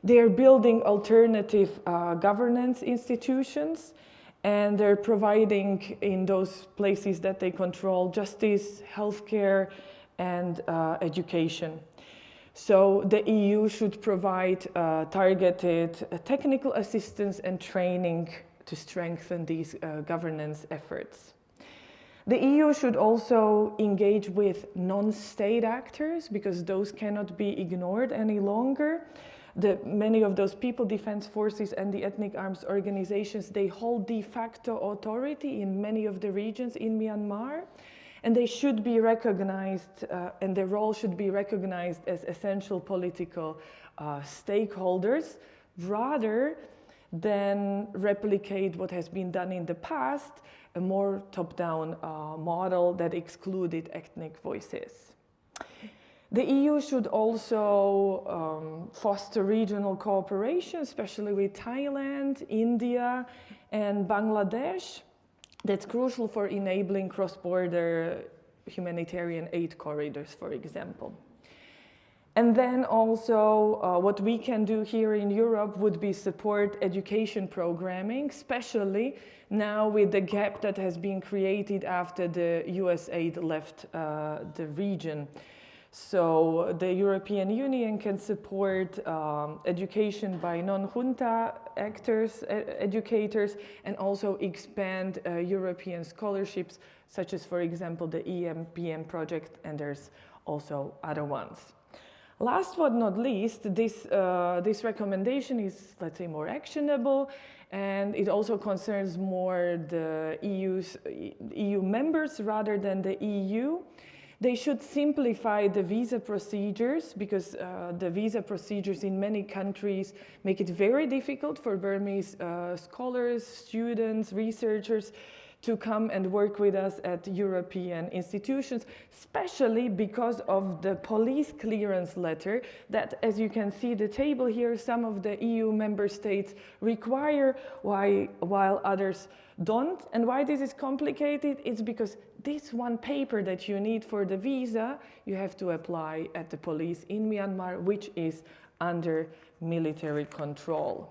they are building alternative governance institutions, and they're providing in those places that they control justice, healthcare, and education. So the EU should provide targeted technical assistance and training to strengthen these governance efforts. The EU should also engage with non-state actors, because those cannot be ignored any longer. Many of those people, defense forces and the ethnic arms organizations, they hold de facto authority in many of the regions in Myanmar. and they should be recognized, and their role should be recognized as essential political stakeholders, rather than replicate what has been done in the past, a more top-down model that excluded ethnic voices. The EU should also foster regional cooperation, especially with Thailand, India, and Bangladesh. That's crucial for enabling cross-border humanitarian aid corridors, for example. And then also what we can do here in Europe would be support education programming, especially now with the gap that has been created after the US aid left the region. So the European Union can support education by non-junta actors, educators, and also expand European scholarships, such as, for example, the EMPM project, and there's also other ones. Last but not least, this recommendation is, let's say, more actionable, and it also concerns more the EU members rather than the EU. They should simplify the visa procedures, because the visa procedures in many countries make it very difficult for Burmese scholars, students, researchers to come and work with us at European institutions, especially because of the police clearance letter that, as you can see the table here, some of the EU member states require while others don't. And why this is complicated? It's because this one paper that you need for the visa, you have to apply at the police in Myanmar, which is under military control.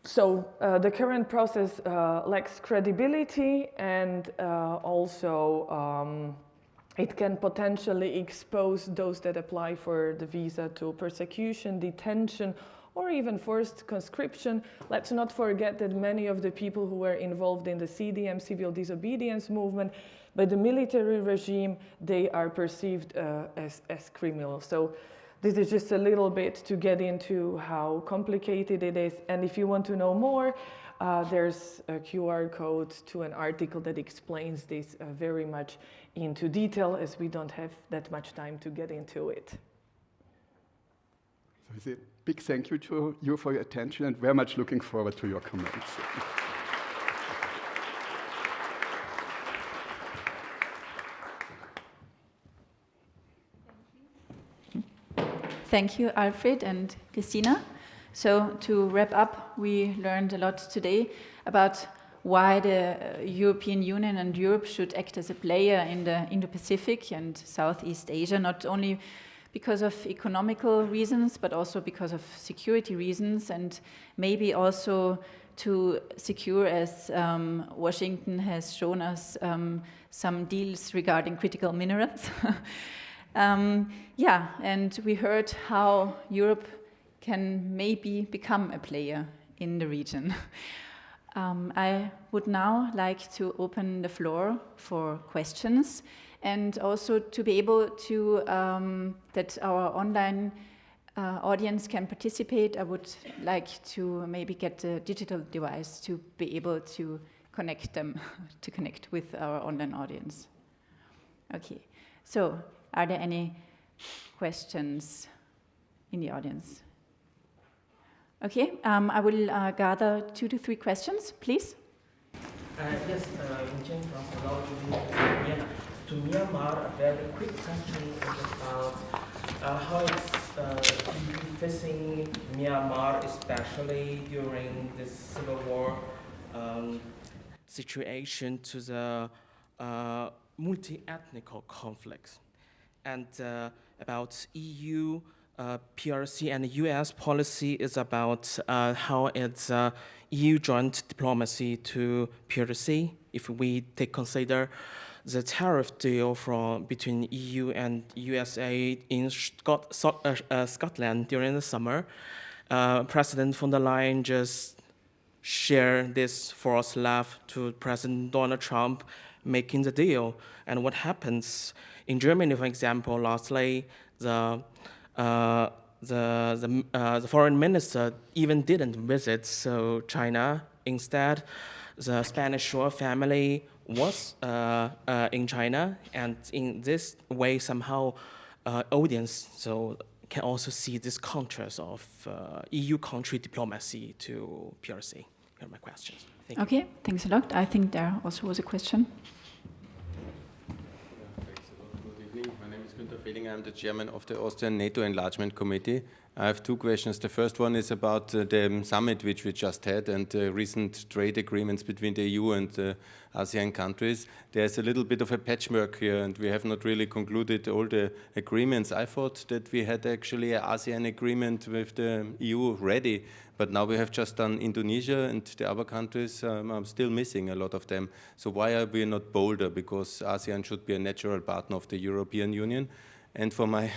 So the current process lacks credibility, and also it can potentially expose those that apply for the visa to persecution, detention, or even forced conscription. Let's not forget that many of the people who were involved in the CDM, civil disobedience movement, by the military regime, they are perceived as criminals. So this is just a little bit to get into how complicated it is. And if you want to know more, there's a QR code to an article that explains this very much into detail, as we don't have that much time to get into it. So it's a big thank you to you for your attention, and very much looking forward to your comments. Thank you, Alfred and Christina. So to wrap up, we learned a lot today about why the European Union and Europe should act as a player in the Indo-Pacific and Southeast Asia, not only because of economical reasons, but also because of security reasons, and maybe also to secure, as Washington has shown us, some deals regarding critical minerals. Yeah, and we heard how Europe can maybe become a player in the region. I would now like to open the floor for questions, and also to be able to, that our online audience can participate. I would like to maybe get a digital device to be able to connect them, to connect with our online audience. Okay, so are there any questions in the audience? Okay, I will gather 2 to 3 questions, please. Yes, Chen from Vienna. To Myanmar, a very quick question is about how it's facing Myanmar, especially during this civil war situation, to the multi-ethnic conflicts, and about EU PRC and US policy is about how it's EU joint diplomacy to PRC. If we consider the tariff deal between EU and USA in Scotland during the summer, President von der Leyen just shared this false laugh to President Donald Trump making the deal. And what happens in Germany, for example, lastly, the foreign minister even didn't visit China. Instead, the Spanish royal family was in China, and in this way somehow audience can also see this contrast of EU country diplomacy to PRC. Here are my questions. Thank you. Okay, thanks a lot. I think there also was a question. My name is Günther Fehling. I'm the chairman of the Austrian NATO Enlargement Committee. I have two questions. The first one is about the summit which we just had and the recent trade agreements between the EU and the ASEAN countries. There's a little bit of a patchwork here, and we have not really concluded all the agreements. I thought that we had actually an ASEAN agreement with the EU ready, but now we have just done Indonesia, and the other countries are still missing a lot of them. So why are we not bolder? Because ASEAN should be a natural partner of the European Union. And for my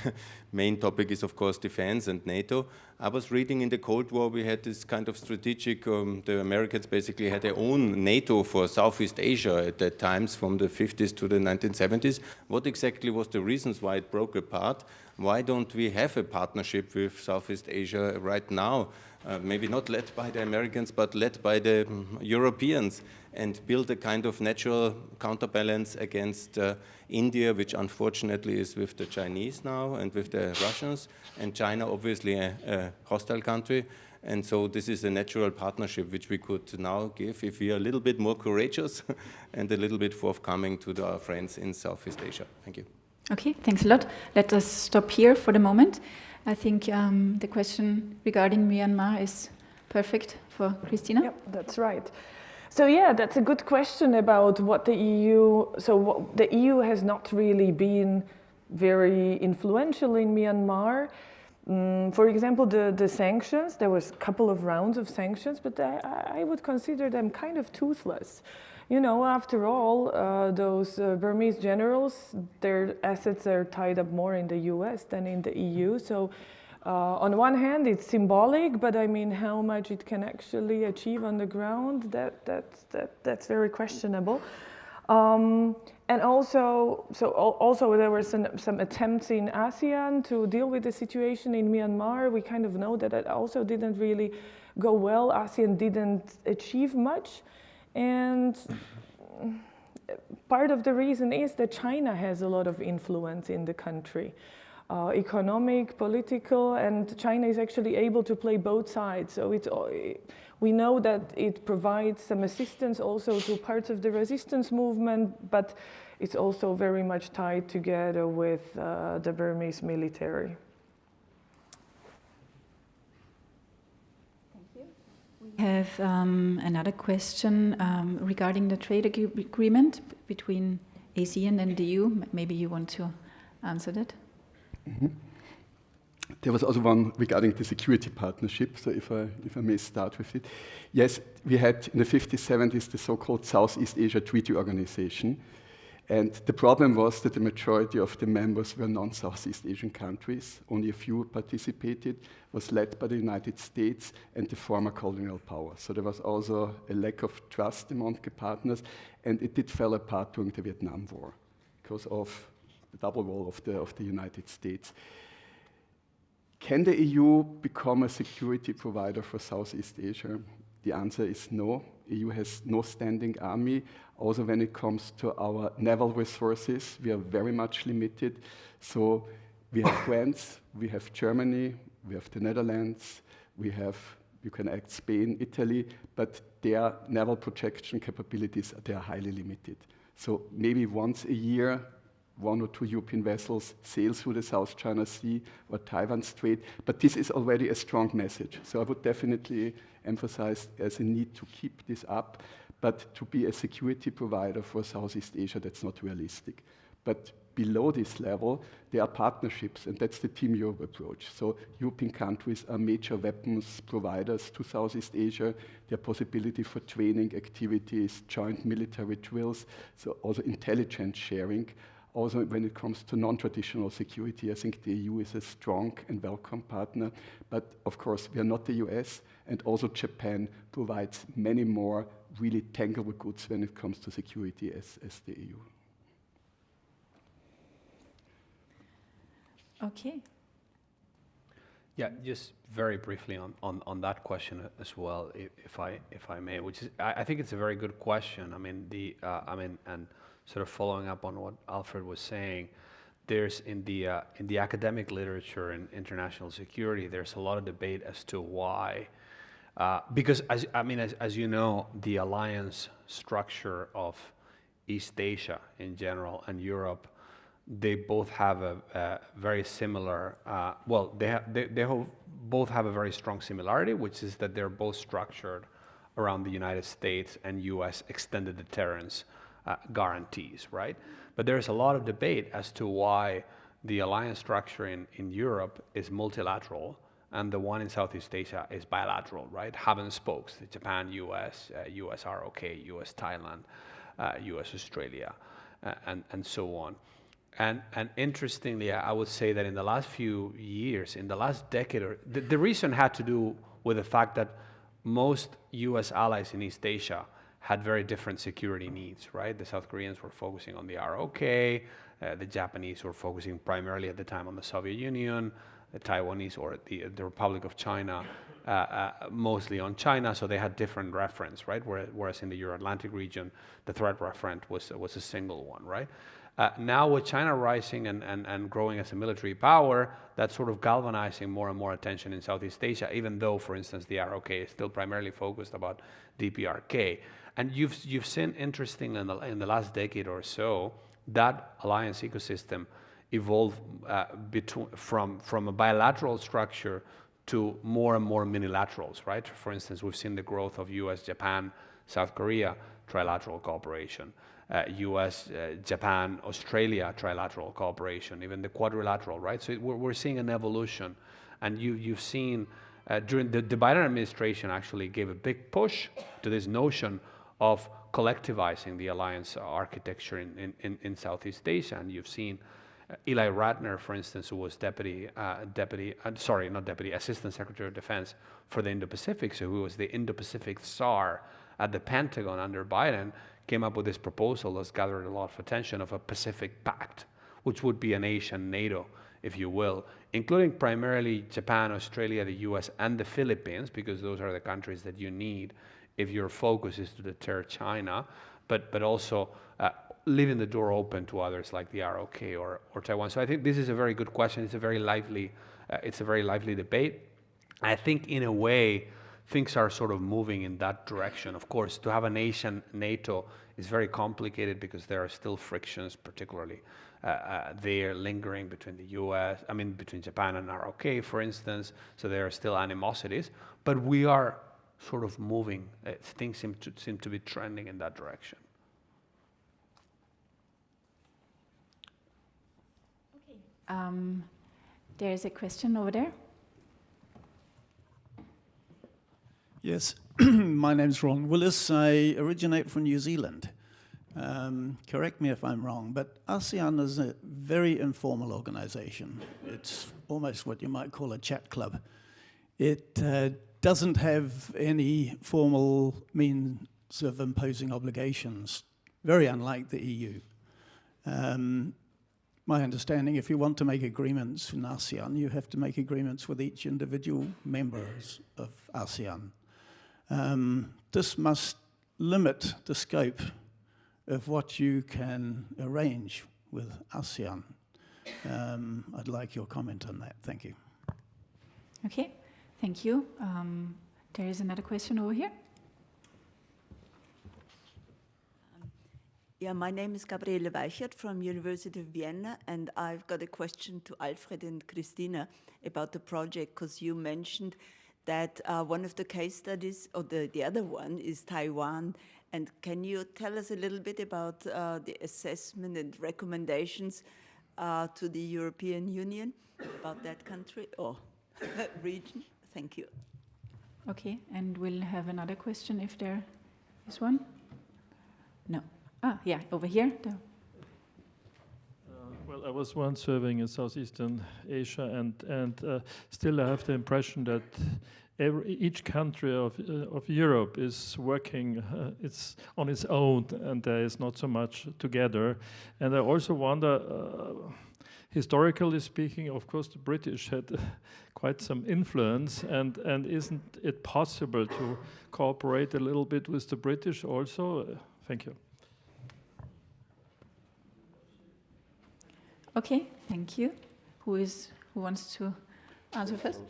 main topic is, of course, defense and NATO. I was reading in the Cold War, we had this kind of strategic, the Americans basically had their own NATO for Southeast Asia at that times, from the 50s to the 1970s. What exactly was the reasons why it broke apart? Why don't we have a partnership with Southeast Asia right now? Maybe not led by the Americans, but led by the Europeans, and build a kind of natural counterbalance against India, which unfortunately is with the Chinese now and with the Russians, and China obviously a hostile country. And so this is a natural partnership which we could now give if we are a little bit more courageous and a little bit forthcoming to our friends in Southeast Asia. Thank you. Okay, thanks a lot. Let us stop here for the moment. I think the question regarding Myanmar is perfect for Christina. Yep, that's right. So yeah, that's a good question about what the EU, the EU has not really been very influential in Myanmar. For example, the sanctions, there was a couple of rounds of sanctions, but I would consider them kind of toothless. You know, after all, those Burmese generals, their assets are tied up more in the US than in the EU. So on one hand, it's symbolic, but I mean, how much it can actually achieve on the ground, that's very questionable. And also there were some attempts in ASEAN to deal with the situation in Myanmar. We kind of know that it also didn't really go well. ASEAN didn't achieve much. And part of the reason is that China has a lot of influence in the country. Economic, political, and China is actually able to play both sides. So we know that it provides some assistance also to parts of the resistance movement, but it's also very much tied together with the Burmese military. We have another question regarding the trade agreement between ASEAN and the EU. Maybe you want to answer that? Mm-hmm. There was also one regarding the security partnership, so if I may start with it. Yes, we had in the 50s, 70s the so-called Southeast Asia Treaty Organization, and the problem was that the majority of the members were non-Southeast Asian countries. Only a few participated, was led by the United States and the former colonial powers. So there was also a lack of trust among the partners, and it did fall apart during the Vietnam War because of the double role of the United States. Can the EU become a security provider for Southeast Asia? The answer is no. EU has no standing army. Also, when it comes to our naval resources, we are very much limited. So we have France, we have Germany, we have the Netherlands, you can add Spain, Italy, but their naval projection capabilities, they are highly limited. So maybe once a year, 1 or 2 European vessels sail through the South China Sea or Taiwan Strait, but this is already a strong message. So I would definitely emphasize there's a need to keep this up, but to be a security provider for Southeast Asia, that's not realistic. But below this level, there are partnerships, and that's the Team Europe approach. So European countries are major weapons providers to Southeast Asia. There are possibility for training activities, joint military drills, so also intelligence sharing. Also, when it comes to non-traditional security, I think the EU is a strong and welcome partner. But of course, we are not the US, and also Japan provides many more really tangible goods when it comes to security as the EU. Okay. Yeah, just very briefly on that question as well, if I may, which is I think it's a very good question. I mean and sort of following up on what Alfred was saying, there's in the academic literature in international security, there's a lot of debate as to why, because as you know, the alliance structure of East Asia in general and Europe, they both have a very similar, they both have a very strong similarity, which is that they're both structured around the United States and US extended deterrence guarantees, right? But there's a lot of debate as to why the alliance structure in Europe is multilateral and the one in Southeast Asia is bilateral, right? Hub and spokes, Japan, US, US ROK, US Thailand, US Australia, and so on. And interestingly, I would say that in the last few years, in the last decade, the reason had to do with the fact that most US allies in East Asia had very different security needs, right? The South Koreans were focusing on the ROK, the Japanese were focusing primarily at the time on the Soviet Union, the Taiwanese or the Republic of China, mostly on China, so they had different reference, right? Whereas in the Euro-Atlantic region, the threat referent was a single one, right? Now with China rising and growing as a military power, that's sort of galvanizing more and more attention in Southeast Asia, even though, for instance, the ROK is still primarily focused about DPRK. And you've seen, interestingly, in the last decade or so, that alliance ecosystem evolve from a bilateral structure to more and more minilaterals, right? For instance, we've seen the growth of US, Japan, South Korea, trilateral cooperation. US, Japan, Australia, trilateral cooperation, even the quadrilateral, right? So we're seeing an evolution. And you've seen, during the Biden administration actually gave a big push to this notion of collectivizing the alliance architecture in Southeast Asia. And you've seen Eli Ratner, for instance, who was Assistant Secretary of Defense for the Indo-Pacific, so who was the Indo-Pacific czar at the Pentagon under Biden, came up with this proposal that's gathered a lot of attention of a Pacific Pact, which would be an Asian NATO, if you will, including primarily Japan, Australia, the US, and the Philippines, because those are the countries that you need if your focus is to deter China, but also leaving the door open to others like the ROK or Taiwan. So I think this is a very good question. It's a very lively debate. I think in a way, things are sort of moving in that direction. Of course, to have a nation NATO is very complicated because there are still frictions, particularly there lingering between between Japan and ROK, for instance. So there are still animosities, but we are sort of moving. Things seem to be trending in that direction. Okay. There is a question over there. Yes, my name's Ron Willis. I originate from New Zealand. Correct me if I'm wrong, but ASEAN is a very informal organization. It's almost what you might call a chat club. It doesn't have any formal means of imposing obligations, very unlike the EU. My understanding, if you want to make agreements in ASEAN, you have to make agreements with each individual members of ASEAN. This must limit the scope of what you can arrange with ASEAN. I'd like your comment on that. Thank you. Okay, thank you. There is another question over here. Yeah, my name is Gabriele Weichert from University of Vienna, and I've got a question to Alfred and Christina about the project, because you mentioned that one of the case studies, or the other one, is Taiwan. And can you tell us a little bit about the assessment and recommendations to the European Union about that country or region? Thank you. Okay, and we'll have another question if there is one. No. Ah, yeah, over here. Well, I was once serving in Southeastern Asia, and still I have the impression that each country of Europe is working it's on its own, and there is not so much together. And I also wonder, historically speaking, of course, the British had quite some influence, and isn't it possible to cooperate a little bit with the British also? Thank you. Okay, thank you. Who wants to answer first?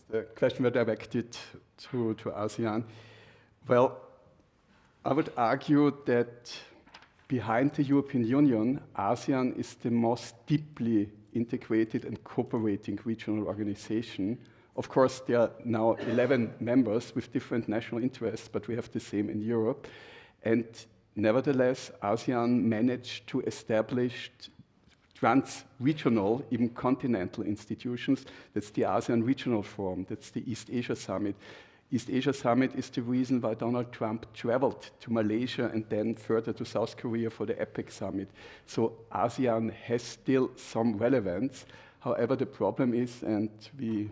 The question was directed to ASEAN. Well, I would argue that behind the European Union, ASEAN is the most deeply integrated and cooperating regional organization. Of course, there are now 11 members with different national interests, but we have the same in Europe. And nevertheless, ASEAN managed to establish trans-regional, even continental institutions. That's the ASEAN Regional Forum, that's the East Asia Summit. East Asia Summit is the reason why Donald Trump traveled to Malaysia and then further to South Korea for the APEC Summit. So ASEAN has still some relevance. However, the problem is, and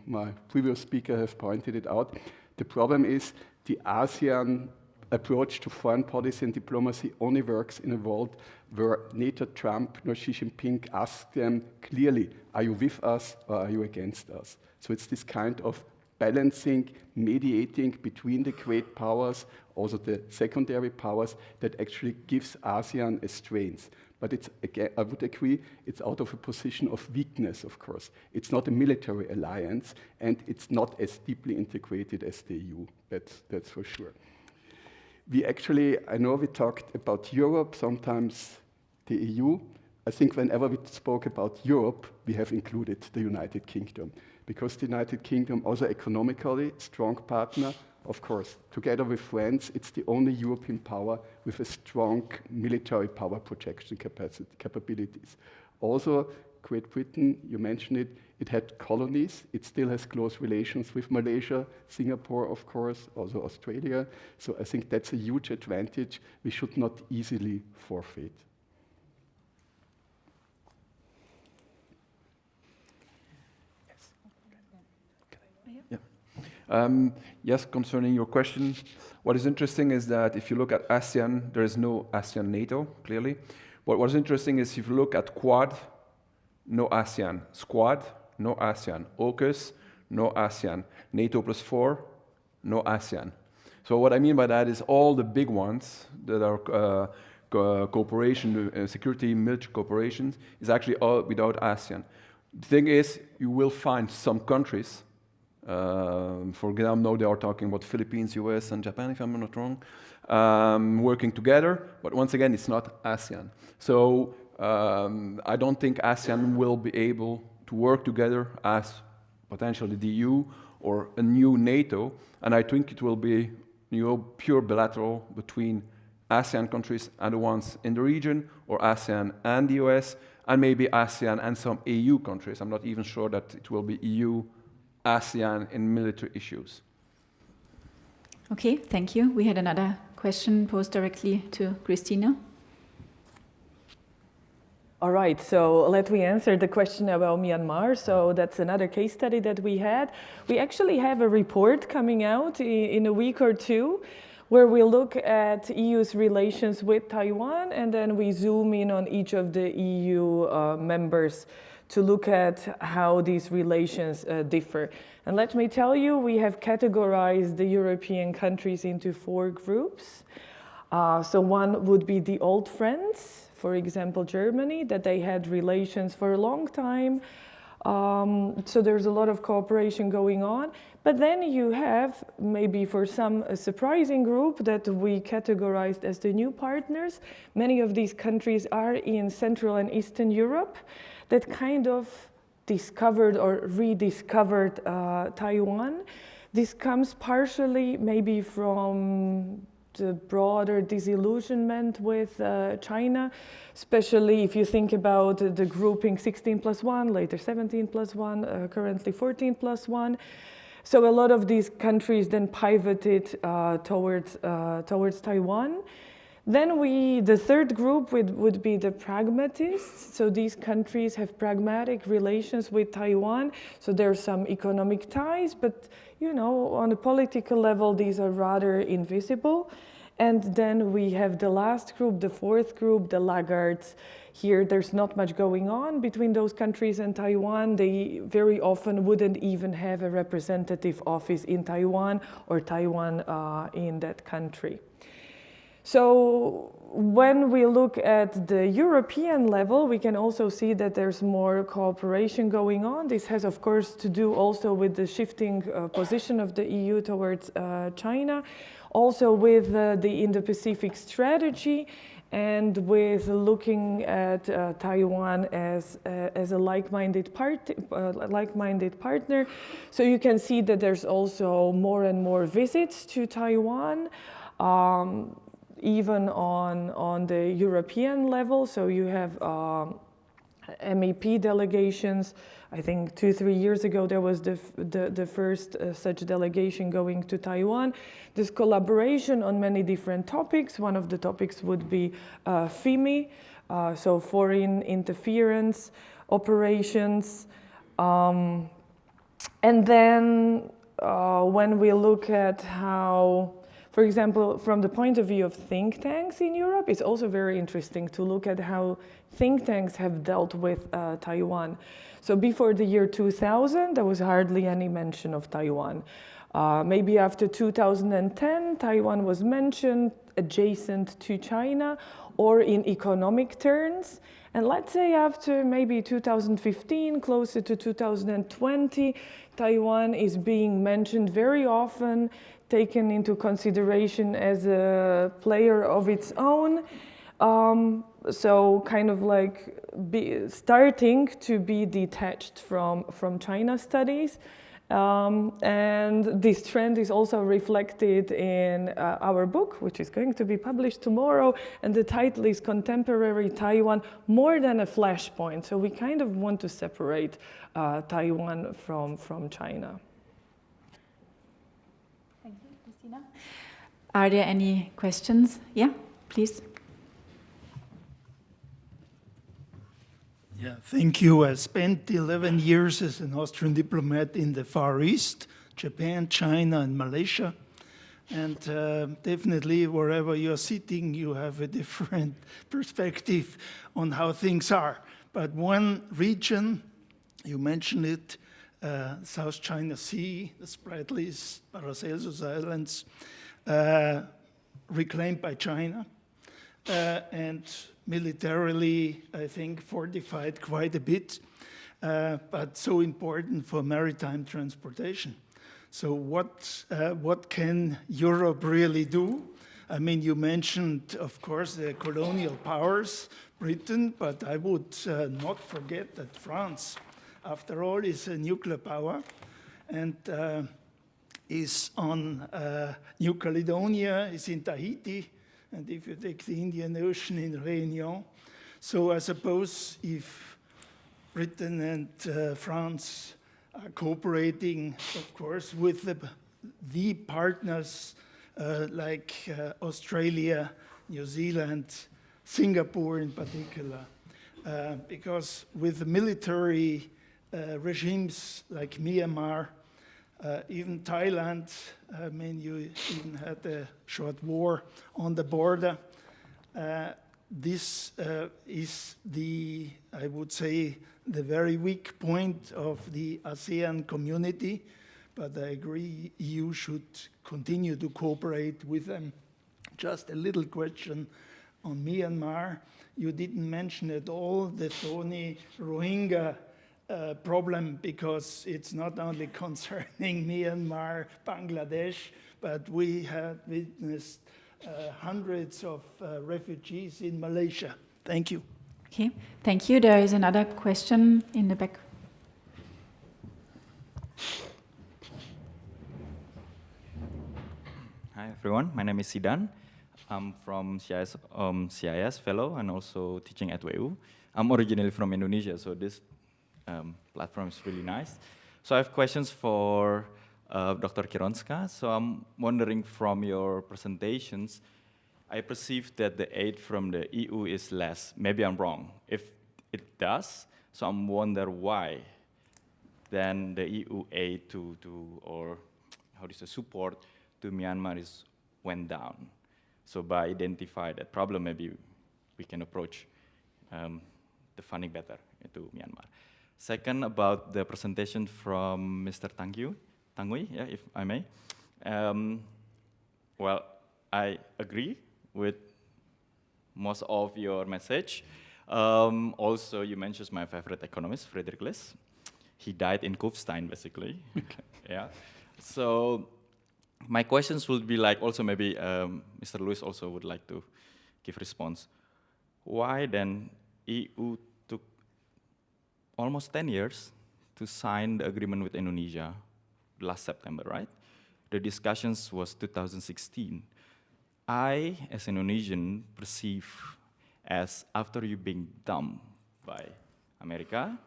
my previous speaker have pointed it out, the problem is the ASEAN approach to foreign policy and diplomacy only works in a world where neither Trump nor Xi Jinping ask them clearly, are you with us or are you against us? So it's this kind of balancing, mediating between the great powers, also the secondary powers, that actually gives ASEAN a strength. But it's, again, I would agree, it's out of a position of weakness, of course. It's not a military alliance, and it's not as deeply integrated as the EU, that's for sure. I know we talked about Europe, sometimes the EU. I think whenever we spoke about Europe, we have included the United Kingdom, because the United Kingdom, also economically, strong partner, of course. Together with France, it's the only European power with a strong military power projection capabilities. Also, Great Britain, you mentioned it, it had colonies. It still has close relations with Malaysia, Singapore, of course, also Australia. So I think that's a huge advantage we should not easily forfeit. Yes, concerning your question, what is interesting is that if you look at ASEAN, there is no ASEAN NATO, clearly. But what is interesting is if you look at Quad, no ASEAN. Squad, no ASEAN. AUKUS, no ASEAN. NATO +4, no ASEAN. So what I mean by that is all the big ones that are cooperation, security, military cooperation, is actually all without ASEAN. The thing is, you will find some countries, for example, now they are talking about Philippines, US, and Japan, if I'm not wrong, working together, but once again, it's not ASEAN. So I don't think ASEAN will be able to work together as potentially the EU or a new NATO, and I think it will be pure bilateral between ASEAN countries and the ones in the region, or ASEAN and the US, and maybe ASEAN and some EU countries. I'm not even sure that it will be EU, ASEAN in military issues. Okay, thank you. We had another question posed directly to Christina. All right, so let me answer the question about Myanmar. So that's another case study that we had. We actually have a report coming out in a week or two where we look at EU's relations with Taiwan, and then we zoom in on each of the EU members to look at how these relations differ. And let me tell you, we have categorized the European countries into 4 groups. So one would be the old friends, for example, Germany, that they had relations for a long time. So there's a lot of cooperation going on. But then you have, maybe for some, a surprising group that we categorized as the new partners. Many of these countries are in Central and Eastern Europe that kind of discovered or rediscovered Taiwan. This comes partially maybe from the broader disillusionment with China, especially if you think about the grouping 16+1, later 17+1, currently 14+1. So a lot of these countries then pivoted towards Taiwan. Then the third group would be the pragmatists. So these countries have pragmatic relations with Taiwan. So there are some economic ties, but on a political level, these are rather invisible. And then we have the last group, the fourth group, the laggards. Here, there's not much going on between those countries and Taiwan. They very often wouldn't even have a representative office in Taiwan or Taiwan in that country. So when we look at the European level, we can also see that there's more cooperation going on. This has, of course, to do also with the shifting position of the EU towards China, also with the Indo-Pacific strategy, and with looking at Taiwan as a like-minded partner. So you can see that there's also more and more visits to Taiwan, even on the European level. So you have MEP delegations. I think 2-3 years ago there was the first such delegation going to Taiwan. There's collaboration on many different topics. One of the topics would be FIMI, so foreign interference operations. And then when we look at how, for example, from the point of view of think tanks in Europe, it's also very interesting to look at how think tanks have dealt with Taiwan. So before the year 2000, there was hardly any mention of Taiwan. Maybe after 2010, Taiwan was mentioned adjacent to China or in economic terms. And let's say after maybe 2015, closer to 2020, Taiwan is being mentioned very often, taken into consideration as a player of its own. So kind of like starting to be detached from China studies. And this trend is also reflected in our book, which is going to be published tomorrow. And the title is Contemporary Taiwan, More Than a Flashpoint. So we kind of want to separate Taiwan from China. Thank you, Christina. Are there any questions? Yeah, please. Yeah, thank you. I spent 11 years as an Austrian diplomat in the Far East, Japan, China, and Malaysia. And definitely, wherever you're sitting, you have a different perspective on how things are. But one region, you mentioned it, South China Sea, the Spratlys, Paracelsus Islands, reclaimed by China, and militarily, I think, fortified quite a bit, but so important for maritime transportation. So what can Europe really do? I mean, you mentioned, of course, the colonial powers, Britain, but I would not forget that France, after all, is a nuclear power and is on New Caledonia, is in Tahiti, and if you take the Indian Ocean in Réunion. So I suppose if Britain and France are cooperating, of course, with the partners like Australia, New Zealand, Singapore in particular, because with the military regimes like Myanmar, even Thailand, I mean, you even had a short war on the border. This is the, I would say, the very weak point of the ASEAN community, but I agree EU should continue to cooperate with them. Just a little question on Myanmar. You didn't mention at all the thorny Rohingya problem, because it's not only concerning Myanmar, Bangladesh, but we have witnessed hundreds of refugees in Malaysia. Thank you. Okay, thank you. There is another question in the back. Hi everyone, my name is Sidan. I'm from CEIAS fellow and also teaching at WU. I'm originally from Indonesia, so this platform is really nice. So I have questions for Dr. Kironska. So I'm wondering, from your presentations, I perceive that the aid from the EU is less. Maybe I'm wrong. If it does, so I'm wonder why then the EU aid or how do you say, support to Myanmar went down. So by identifying that problem, maybe we can approach the funding better to Myanmar. Second, about the presentation from Mr. Tanguy, yeah, if I may. Well, I agree with most of your message. Also, you mentioned my favorite economist, Friedrich List. He died in Kufstein, basically. Yeah. So my questions would be like, also maybe Mr. Lewis also would like to give response. Why then EU took almost 10 years to sign the agreement with Indonesia last September, right? The discussions was 2016. I, as an Indonesian, perceive as after you being dumped by America,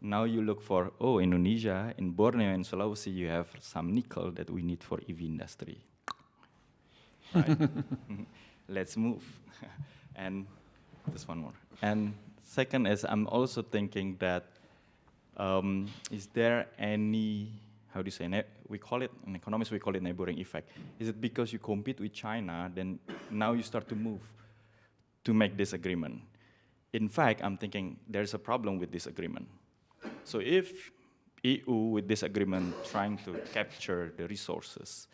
now you look for, oh, Indonesia, in Borneo and Sulawesi, you have some nickel that we need for EV industry. Right? Let's move. And just one more. And second is, I'm also thinking that, is there any, how do you say, we call it, in economics we call it neighboring effect. Is it because you compete with China, then now you start to move to make this agreement? In fact, I'm thinking there's a problem with this agreement. So if EU with this agreement trying to capture the resources,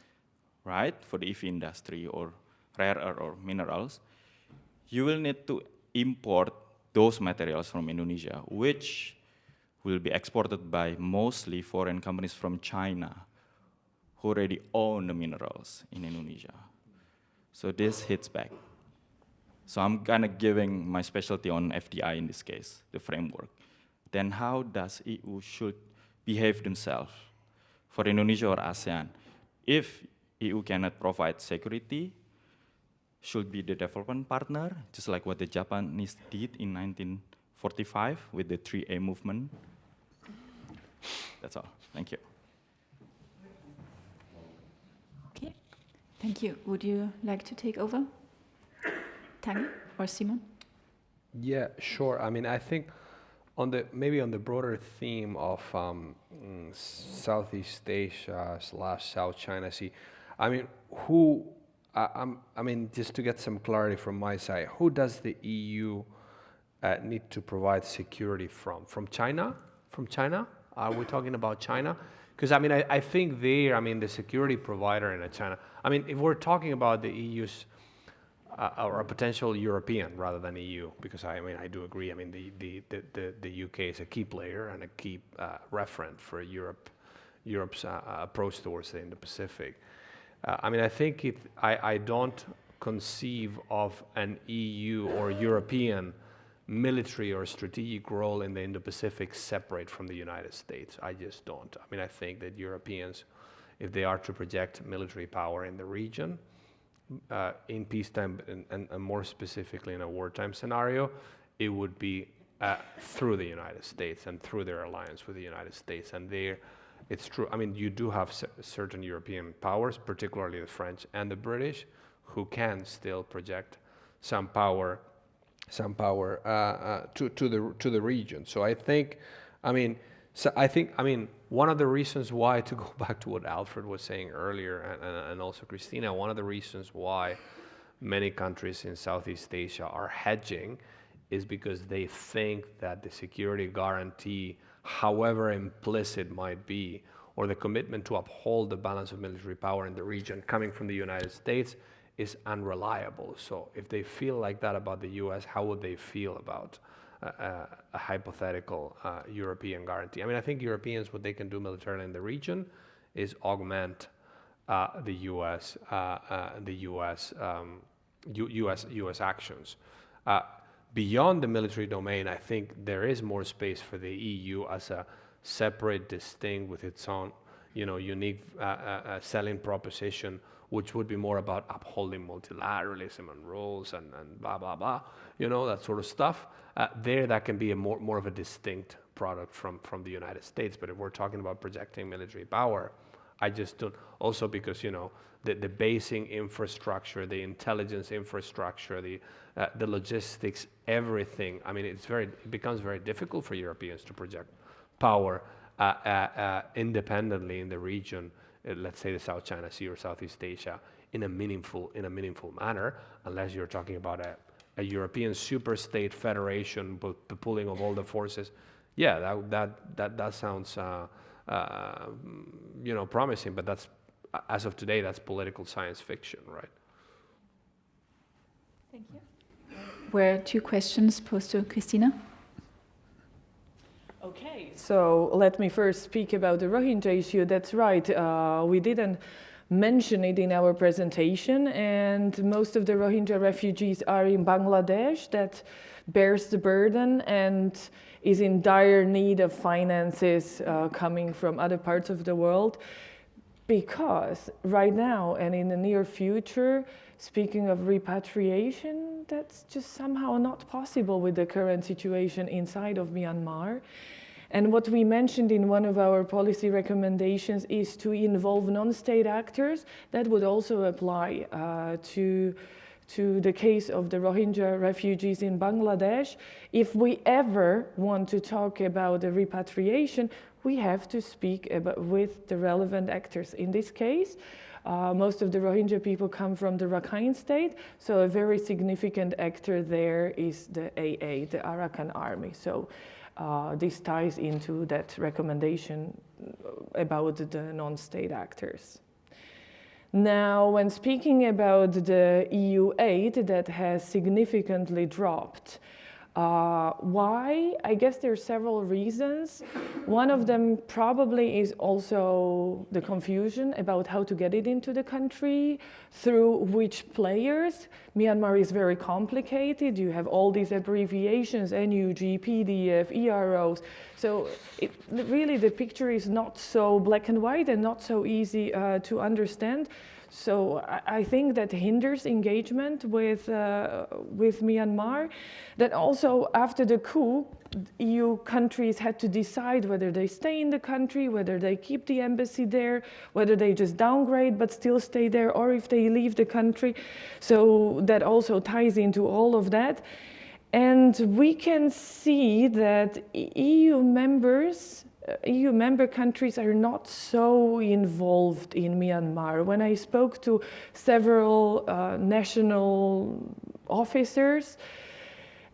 right, for the EV industry or rare earth or minerals, you will need to import those materials from Indonesia, which will be exported by mostly foreign companies from China who already own the minerals in Indonesia. So this hits back. So I'm kind of giving my specialty on FDI in this case, the framework. Then how does EU should behave themselves for Indonesia or ASEAN? If EU cannot provide security, should be the development partner, just like what the Japanese did in 1945 with the 3A movement. That's all. Thank you. Okay, thank you. Would you like to take over, Tanguy or Simón? Yeah, sure. I mean, I think maybe on the broader theme of Southeast Asia / South China Sea, I mean, I mean, just to get some clarity from my side, who does the EU need to provide security from? From China? From China? Are we talking about China? Because I mean, I think the security provider in China, I mean, if we're talking about the EU's or a potential European rather than EU, because I mean, I do agree. I mean, the UK is a key player and a key referent for Europe's approach towards the Indo-Pacific. I mean, I think I don't conceive of an EU or European military or strategic role in the Indo-Pacific separate from the United States. I just don't. I mean, I think that Europeans, if they are to project military power in the region, in peacetime and more specifically in a wartime scenario, it would be through the United States and through their alliance with the United States. And it's true. I mean, you do have certain European powers, particularly the French and the British, who can still project some power to the region. So I think, one of the reasons why, to go back to what Alfred was saying earlier, and also Christina, one of the reasons why many countries in Southeast Asia are hedging is because they think that the security guarantee, however implicit might be, or the commitment to uphold the balance of military power in the region coming from the United States is unreliable. So if they feel like that about the US, how would they feel about a hypothetical European guarantee? I mean, I think Europeans, what they can do militarily in the region is augment the US actions. Beyond the military domain, I think there is more space for the EU as a separate, distinct, with its own, unique selling proposition, which would be more about upholding multilateralism and rules and blah, blah, blah, that sort of stuff. That can be more of a distinct product from the United States. But if we're talking about projecting military power, I just don't, also because, the basing infrastructure, the intelligence infrastructure, the logistics, everything, I mean, it becomes very difficult for Europeans to project power independently in the region, let's say the South China Sea or Southeast Asia, in a meaningful manner, unless you're talking about a European super state federation, but the pooling of all the forces. Yeah, that sounds promising, but that's, as of today, that's political science fiction, right? Thank you. Were 2 questions posed to Christina? Okay, so let me first speak about the Rohingya issue. That's right, we didn't mention it in our presentation, and most of the Rohingya refugees are in Bangladesh, that bears the burden and is in dire need of finances coming from other parts of the world, because right now and in the near future, speaking of repatriation, that's just somehow not possible with the current situation inside of Myanmar. And what we mentioned in one of our policy recommendations is to involve non-state actors. That would also apply to the case of the Rohingya refugees in Bangladesh. If we ever want to talk about the repatriation, we have to speak with the relevant actors. In this case, most of the Rohingya people come from the Rakhine state, so a very significant actor there is the AA, the Arakan army. So this ties into that recommendation about the non-state actors. Now, when speaking about the EU aid that has significantly dropped, why? I guess there are several reasons. One of them probably is also the confusion about how to get it into the country, through which players. Myanmar is very complicated. You have all these abbreviations, NUG, PDF, EROs. So really the picture is not so black and white and not so easy to understand. So I think that hinders engagement with Myanmar. That also after the coup, EU countries had to decide whether they stay in the country, whether they keep the embassy there, whether they just downgrade but still stay there, or if they leave the country. So that also ties into all of that. And we can see that EU member countries are not so involved in Myanmar. When I spoke to several national officers,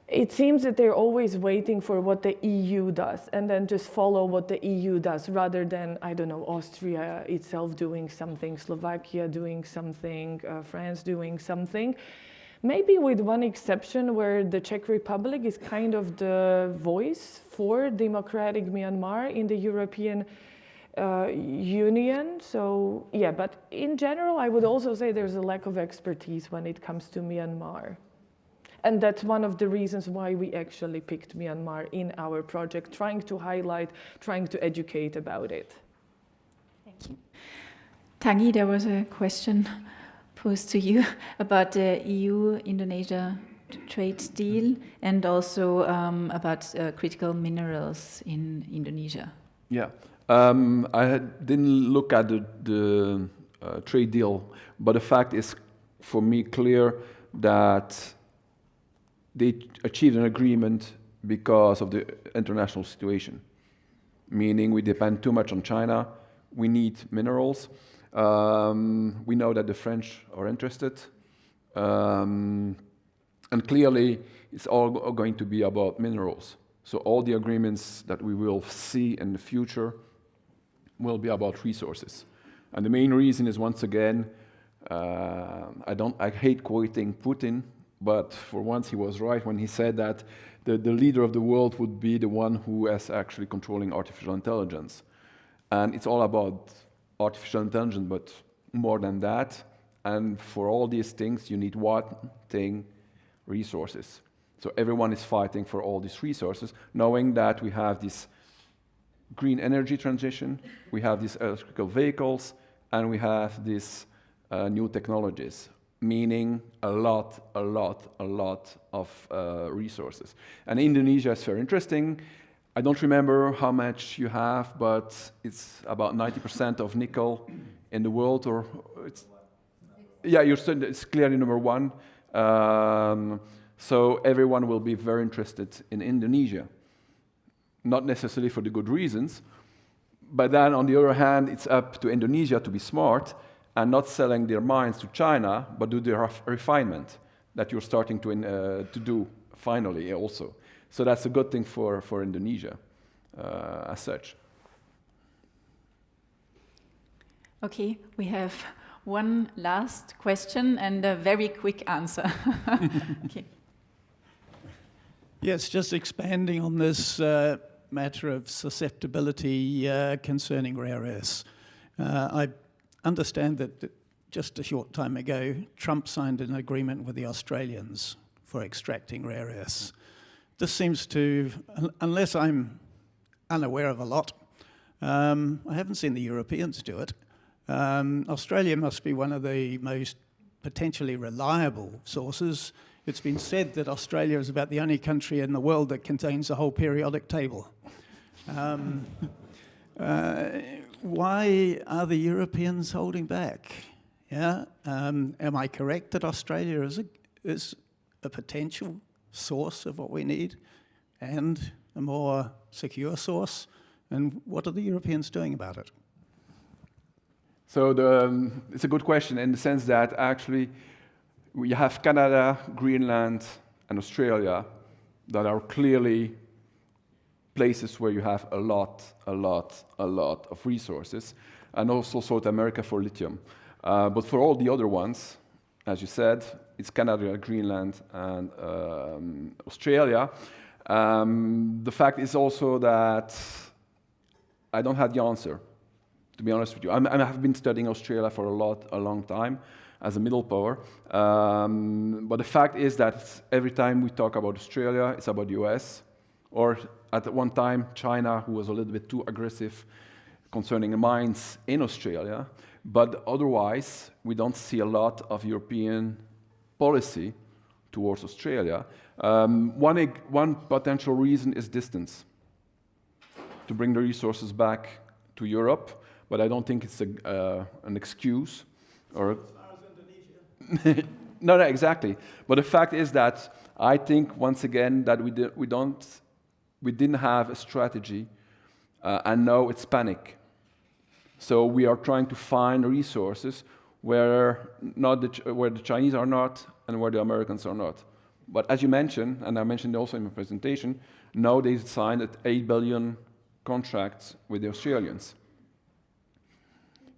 it seems that they're always waiting for what the EU does and then just follow what the EU does, rather than, I don't know, Austria itself doing something, Slovakia doing something, France doing something. Maybe with one exception, where the Czech Republic is kind of the voice for democratic Myanmar in the European Union. So yeah, but in general, I would also say there's a lack of expertise when it comes to Myanmar. And that's one of the reasons why we actually picked Myanmar in our project, trying to highlight, trying to educate about it. Thank you. Tanguy, there was a question posed to you about the EU-Indonesia trade deal and also about critical minerals in Indonesia. Yeah, I didn't look at the trade deal, but the fact is for me clear that they achieved an agreement because of the international situation, meaning we depend too much on China, we need minerals. We know that the French are interested, and clearly it's all going to be about minerals. So all the agreements that we will see in the future will be about resources. And the main reason is, once again, I hate quoting Putin, but for once he was right when he said that the leader of the world would be the one who is actually controlling artificial intelligence. And it's all about artificial intelligence, but more than that. And for all these things, you need one thing: resources. So everyone is fighting for all these resources, knowing that we have this green energy transition, we have these electrical vehicles, and we have these new technologies, meaning a lot of resources. And Indonesia is very interesting. I don't remember how much you have, but it's about 90% of nickel in the world, or it's, yeah, it's clearly number one. So everyone will be very interested in Indonesia, not necessarily for the good reasons, but then on the other hand, it's up to Indonesia to be smart and not selling their mines to China, but do the refinement that you're starting to do finally also. So that's a good thing for Indonesia as such. Okay, we have one last question and a very quick answer. Okay. Yes, just expanding on this matter of susceptibility concerning rare earths. I understand that just a short time ago, Trump signed an agreement with the Australians for extracting rare earths. This seems to, unless I'm unaware of a lot, I haven't seen the Europeans do it. Australia must be one of the most potentially reliable sources. It's been said that Australia is about the only country in the world that contains a whole periodic table. Why are the Europeans holding back? Yeah, am I correct that Australia is a potential source of what we need and a more secure source? And what are the Europeans doing about it? So it's a good question in the sense that actually we have Canada, Greenland, and Australia that are clearly places where you have a lot of resources, and also South America for lithium. But for all the other ones, as you said, it's Canada, Greenland, and Australia. The fact is also that I don't have the answer, to be honest with you. I have been studying Australia for a long time as a middle power. But the fact is that every time we talk about Australia, it's about the US, or at one time, China, who was a little bit too aggressive concerning the mines in Australia. But otherwise, we don't see a lot of European policy towards Australia. One potential reason is distance, to bring the resources back to Europe, but I don't think it's an excuse. Or no, exactly. But the fact is that I think once again that we didn't have a strategy, and now it's panic. So we are trying to find resources where the Chinese are not and where the Americans are not. But as you mentioned, and I mentioned also in my presentation, now they signed an 8 billion contract with the Australians.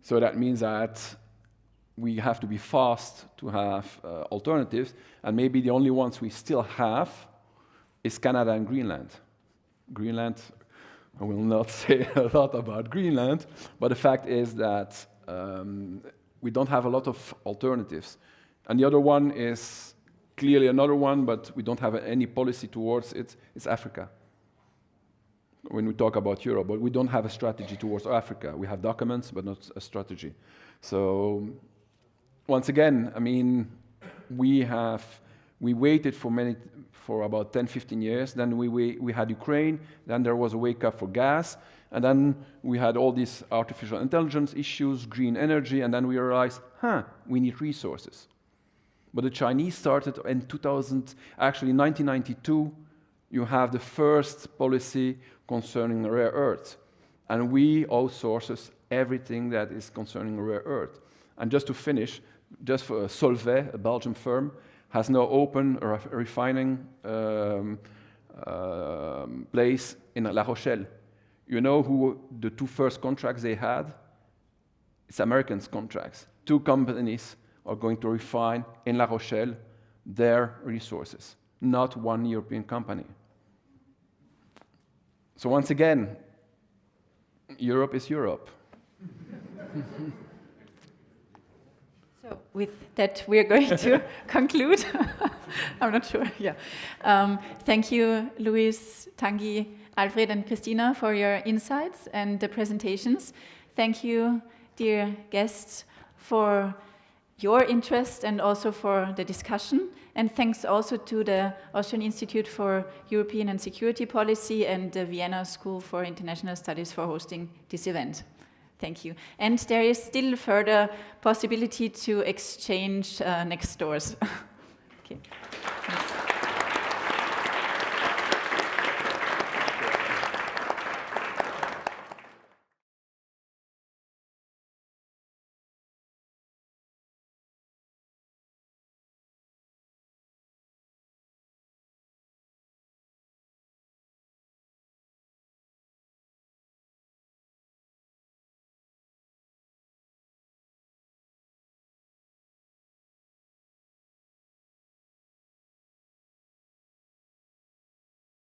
So that means that we have to be fast to have alternatives, and maybe the only ones we still have is Canada and Greenland. Greenland, I will not say a lot about Greenland, but the fact is that we don't have a lot of alternatives. And the other one is clearly another one, but we don't have any policy towards it, it's Africa. When we talk about Europe, but we don't have a strategy towards Africa. We have documents, but not a strategy. So once again, I mean, we waited for about 10, 15 years. Then we had Ukraine. Then there was a wake up for gas. And then we had all these artificial intelligence issues, green energy. And then we realized, we need resources. But the Chinese started in 1992, you have the first policy concerning rare earths. And we outsource everything that is concerning rare earth. And just to finish, just for Solvay, a Belgian firm, has now opened a refining place in La Rochelle. You know who the two first contracts they had? It's American contracts. Two companies are going to refine in La Rochelle their resources, not one European company. So once again, Europe is Europe. So with that, we're going to conclude. I'm not sure. Yeah. Thank you, Luis, Tanguy, Alfred, and Christina for your insights and the presentations. Thank you, dear guests, for your interest and also for the discussion. And thanks also to the Austrian Institute for European and Security Policy and the Vienna School for International Studies for hosting this event. Thank you. And there is still further possibility to exchange next doors. Okay.